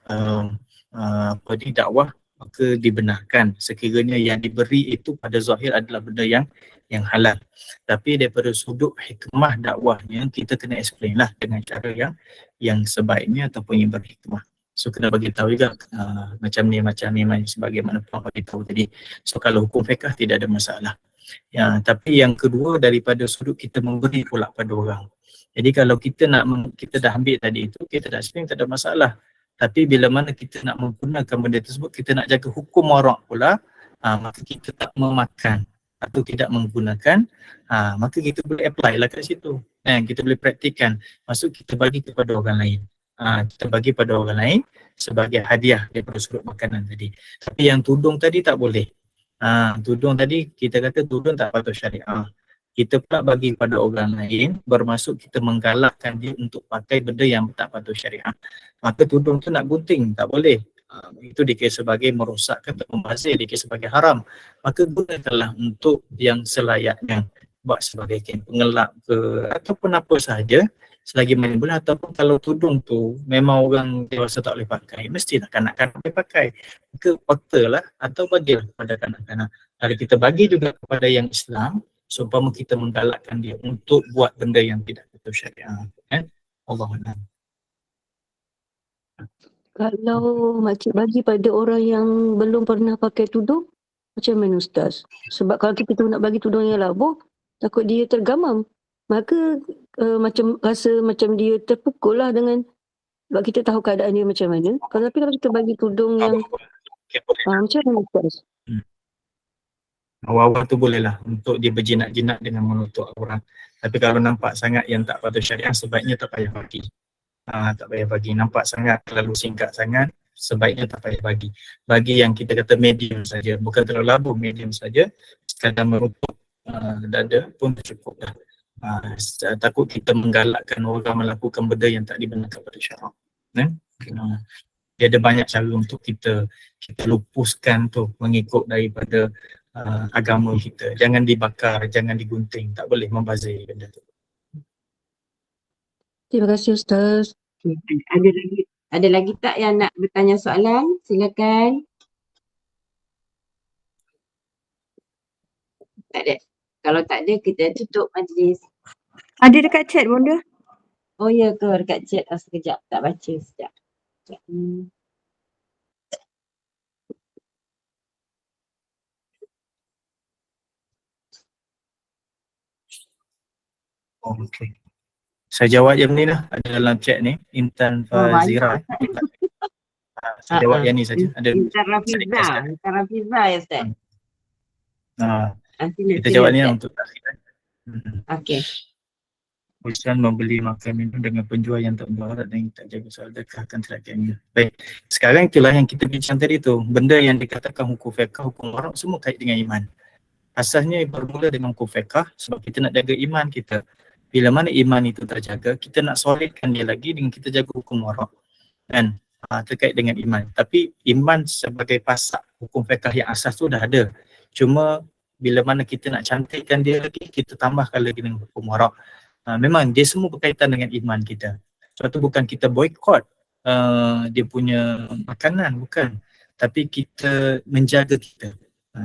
dakwah, maka dibenarkan sekiranya yang diberi itu pada zahir adalah benda yang halal. Tapi daripada sudut hikmah dakwahnya kita kena explain lah dengan cara yang sebaiknya ataupun yang berhikmah. So kena bagi tahu juga macam ni sebagaimana Puan bagi tahu tadi. So kalau hukum fiqh tidak ada masalah. Ya, tapi yang kedua daripada sudut kita memberi pula pada orang. Jadi kalau kita dah ambil tadi itu, kita dah explain, tak ada masalah. Tapi bila mana kita nak menggunakan benda tersebut, kita nak jaga hukum wara' pula, maka kita tak memakan atau tidak menggunakan, maka kita boleh apply lah kat situ. Kita boleh praktikkan. Maksud kita bagi kepada orang lain. Kita bagi pada orang lain sebagai hadiah daripada sudut makanan tadi. Tapi yang tudung tadi tak boleh. Tudung tadi kita kata tudung tak patut syariah. Kita pula bagi kepada orang lain, bermaksud kita menggalakkan dia untuk pakai benda yang tak patut syariah. Maka tudung tu nak gunting, tak boleh. Itu dikira sebagai merosakkan atau membazir, dikira sebagai haram. Maka gunakanlah untuk yang selayaknya. Buat sebagai kain pengelap ke ataupun apa sahaja selagi mana boleh. Ataupun kalau tudung tu memang orang dewasa tak boleh pakai, mestilah kanak-kanak boleh pakai. Maka portal lah atau bagilah kepada kanak-kanak. Kalau kita bagi juga kepada yang Islam, seumpama kita menggalakkan dia untuk buat benda yang tidak betul syariah. Allahuakbar. Kalau makcik bagi pada orang yang belum pernah pakai tudung, macam mana Ustaz? Sebab kalau kita tu nak bagi tudung yang labuh, takut dia tergamam. Maka macam rasa macam dia terpukul lah dengan, sebab kita tahu keadaan dia macam mana. Tapi kalau kita bagi tudung yang macam mana Ustaz? Awal-awal tu bolehlah untuk dia berjinak-jinak dengan menutup aurat. Tapi kalau nampak sangat yang tak patut syariah, sebaiknya tak payah bagi. Tak payah bagi. Nampak sangat terlalu singkat sangat, sebaiknya tak payah bagi. Bagi yang kita kata medium saja, bukan terlalu labuh, medium saja. Sekadar menutup dada pun cukup dah. Takut kita menggalakkan orang melakukan benda yang tak dibenarkan pada syarak. Dia ada banyak cara untuk kita lupuskan tu mengikut daripada agama kita. Jangan dibakar, jangan digunting, tak boleh membazir benda tu. Terima kasih Ustaz. Ada lagi tak yang nak bertanya soalan? Silakan. Tak ada. Kalau tak ada, kita tutup majlis. Ada dekat chat Bonda. Oh ya ke dekat chat sekejap tak baca sekejap. Sekejap. Oh, okey. Saya jawab yang ni lah. Ada dalam chat ni. Intan Oh banyak. Fazira. Saya jawab yang ni saja. Ada Intan saya Rafiza. test kat. Intan Rafiza ya Ustaz. Sila Kita jawab ni lah Ustaz. untuk akhirat. Okey. Urusan membeli makan minum dengan penjual yang tak beraurat dan yang tak jaga soal dekah akan terakhirnya. Baik. Sekarang itulah yang kita bincang tadi tu. Benda yang dikatakan hukum fiqh, hukum warak semua kait dengan iman. Asasnya bermula dengan hukum fiqh sebab kita nak jaga iman kita. Bila mana iman itu terjaga, kita nak solidkan dia lagi dengan kita jaga hukum warak. Kan? Terkait dengan iman. Tapi iman sebagai pasak hukum fiqh yang asas tu dah ada. Cuma bila mana kita nak cantikkan dia lagi, kita tambahkan lagi dengan hukum warak. Memang dia semua berkaitan dengan iman kita. Sebab tu bukan kita boykot dia punya makanan, bukan. Tapi kita menjaga kita.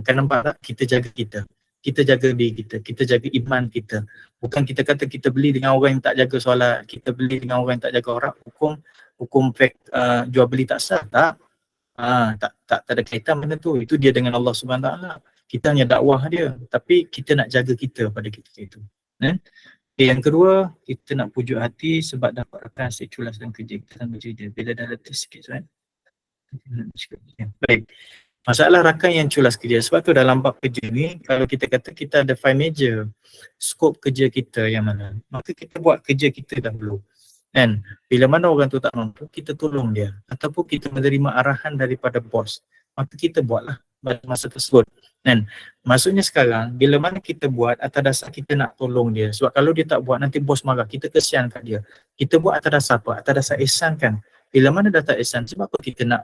Kan nampak tak? Kita jaga kita. Kita jaga diri kita. Kita jaga iman kita. Bukan kita kata kita beli dengan orang yang tak jaga solat. Kita beli dengan orang yang tak jaga orang. Hukum jual beli tak sah. Tak. Tak ada kaitan benda tu. Itu dia dengan Allah Subhanahu Wa Taala. Kita hanya dakwah dia. Tapi kita nak jaga kita pada kita itu. Yang kedua, kita nak pujuk hati sebab dapat rakan asyik culas dan kerja kita sama je. Bila dah letih sikit kan. Baik. Masalah rakan yang culas kerja. Sebab tu dalam bab kerja ni, kalau kita kata kita ada 5 major skop kerja kita yang mana, maka kita buat kerja kita dahulu. Kan? Bila mana orang tu tak mampu, kita tolong dia. Ataupun kita menerima arahan daripada bos, maka kita buatlah pada masa tersebut. Kan? Maksudnya sekarang, bila mana kita buat atas dasar kita nak tolong dia. Sebab kalau dia tak buat, nanti bos marah. Kita kesian kat dia. Kita buat atas dasar apa? Atas dasar ihsan kan. Bila mana dah tak ihsan, sebab apa kita nak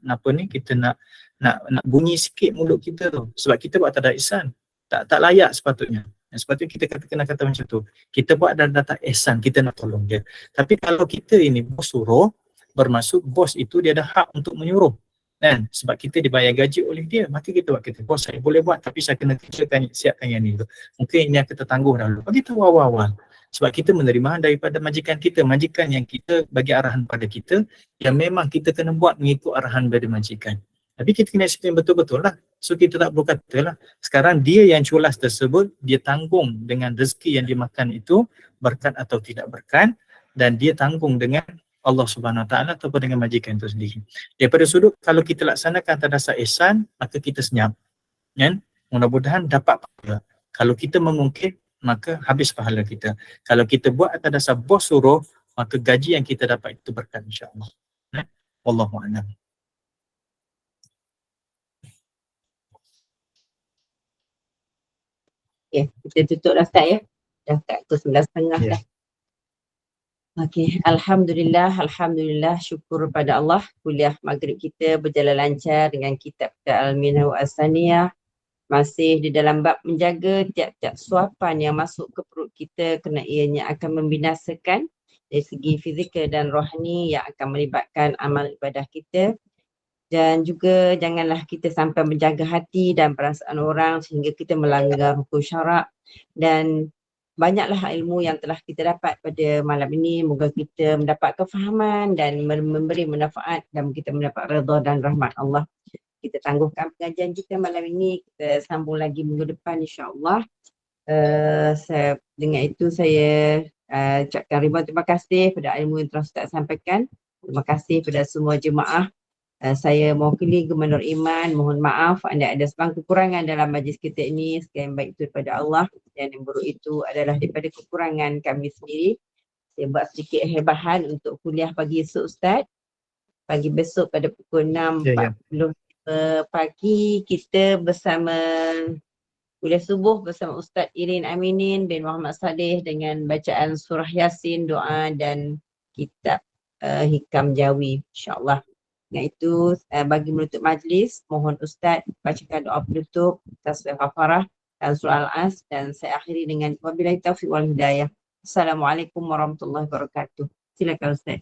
apa ni, kita nak bunyi sikit mulut kita tu. Sebab kita buat atas dasar ihsan. Tak layak sepatutnya. Sepatutnya kita kena kata macam tu. Kita buat atas dasar ihsan, kita nak tolong dia. Tapi kalau kita ini bos suruh, bermaksud bos itu dia ada hak untuk menyuruh. Kan? Sebab kita dibayar gaji oleh dia, maka kita buat. Kita, bos saya boleh buat tapi saya kena kerjakan, siapkan yang ni tu. Mungkin ini yang kita tangguh dahulu. Bagi tahu awal-awal. Sebab kita menerima daripada majikan kita, majikan yang kita bagi arahan pada kita, yang memang kita kena buat mengikut arahan dari majikan. Tapi kita kena explain betul-betul lah. So kita tak perlu kata lah. Sekarang dia yang culas tersebut, dia tanggung dengan rezeki yang dimakan itu, berkat atau tidak berkat, dan dia tanggung dengan Allah Subhanahu Wa Taala ataupun dengan majikan itu sendiri. Daripada sudut kalau kita laksanakan atas dasar ihsan, maka kita senyap. Kan? Mudah-mudahan dapat pahala. Kalau kita mengungkit, maka habis pahala kita. Kalau kita buat atas dasar bos suruh, maka gaji yang kita dapat itu berkat insya-Allah. Wallahu a'lam. Okay, kita tutup dah Ustaz ya. Dah kat pukul 11.30 dah. Okey, Alhamdulillah, syukur pada Allah. Kuliah maghrib kita berjalan lancar dengan kitab Al-Minhaj As-Saniyah. Masih di dalam bab menjaga tiap-tiap suapan yang masuk ke perut kita kerana ianya akan membinasakan dari segi fizikal dan rohani yang akan melibatkan amal ibadah kita. Dan juga janganlah kita sampai menjaga hati dan perasaan orang sehingga kita melanggar hukum syarak. Dan banyaklah ilmu yang telah kita dapat pada malam ini. Moga kita mendapat kefahaman dan memberi manfaat dan kita mendapat redha dan rahmat Allah. Kita tangguhkan pengajian kita malam ini. Kita sambung lagi minggu depan insya-Allah. Dengan itu saya ucapkan ribuan terima kasih pada ilmu yang telah Ustaz sampaikan. Terima kasih pada semua jemaah. Saya mewakili Gubernur Iman, mohon maaf anda ada sebang kekurangan dalam majlis kita ini. Segala yang baik itu daripada Allah dan yang buruk itu adalah daripada kekurangan kami sendiri. Saya buat sedikit hebahan untuk kuliah pagi esok Ustaz. Pagi besok pada pukul 6.40 pagi kita bersama kuliah subuh bersama Ustaz Irin Aminin bin Muhammad Saleh dengan bacaan surah Yasin, doa dan kitab Hikam Jawi insya-Allah. Dengan itu bagi menutup majlis, mohon Ustaz bacakan doa penutup, tasbih kafarah dan surah Al-As dan saya akhiri dengan wabillahi taufiq wal hidayah. Assalamualaikum warahmatullahi wabarakatuh. Silakan Ustaz.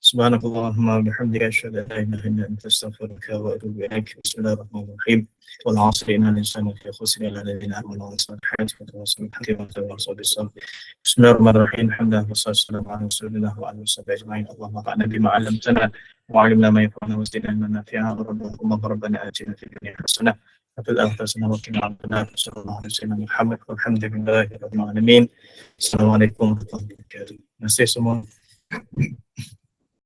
Subhanakallahumma bihamdika asyhadu an la ilaha illa anta astaghfiruka wa atubu ilaik. Bismillahirrahmanirrahim. Wal 'asri innal insana lafi khusr illa alladziina aamanu wa 'amilus solihati wa tawassaw bil haqqi wa tawassaw bis sabr. Bismillahirrahmanirrahim. Alhamdulillah wassalatu ala rasulillah wa alihi wasahbihi ajma'in. Allahumma fa'alna bima 'allamtana wa 'allimna ma yanfa'una wa zidna ilman nafi'a. Rabbana atina fid dunya hasanah wa fil akhirati hasanah wa qina adzabannar. Sallallahu alaihi wasallam Muhammad walhamdulillahi rabbil alamin. Assalamualaikum warahmatullahi wabarakatuh. Terima kasih semua.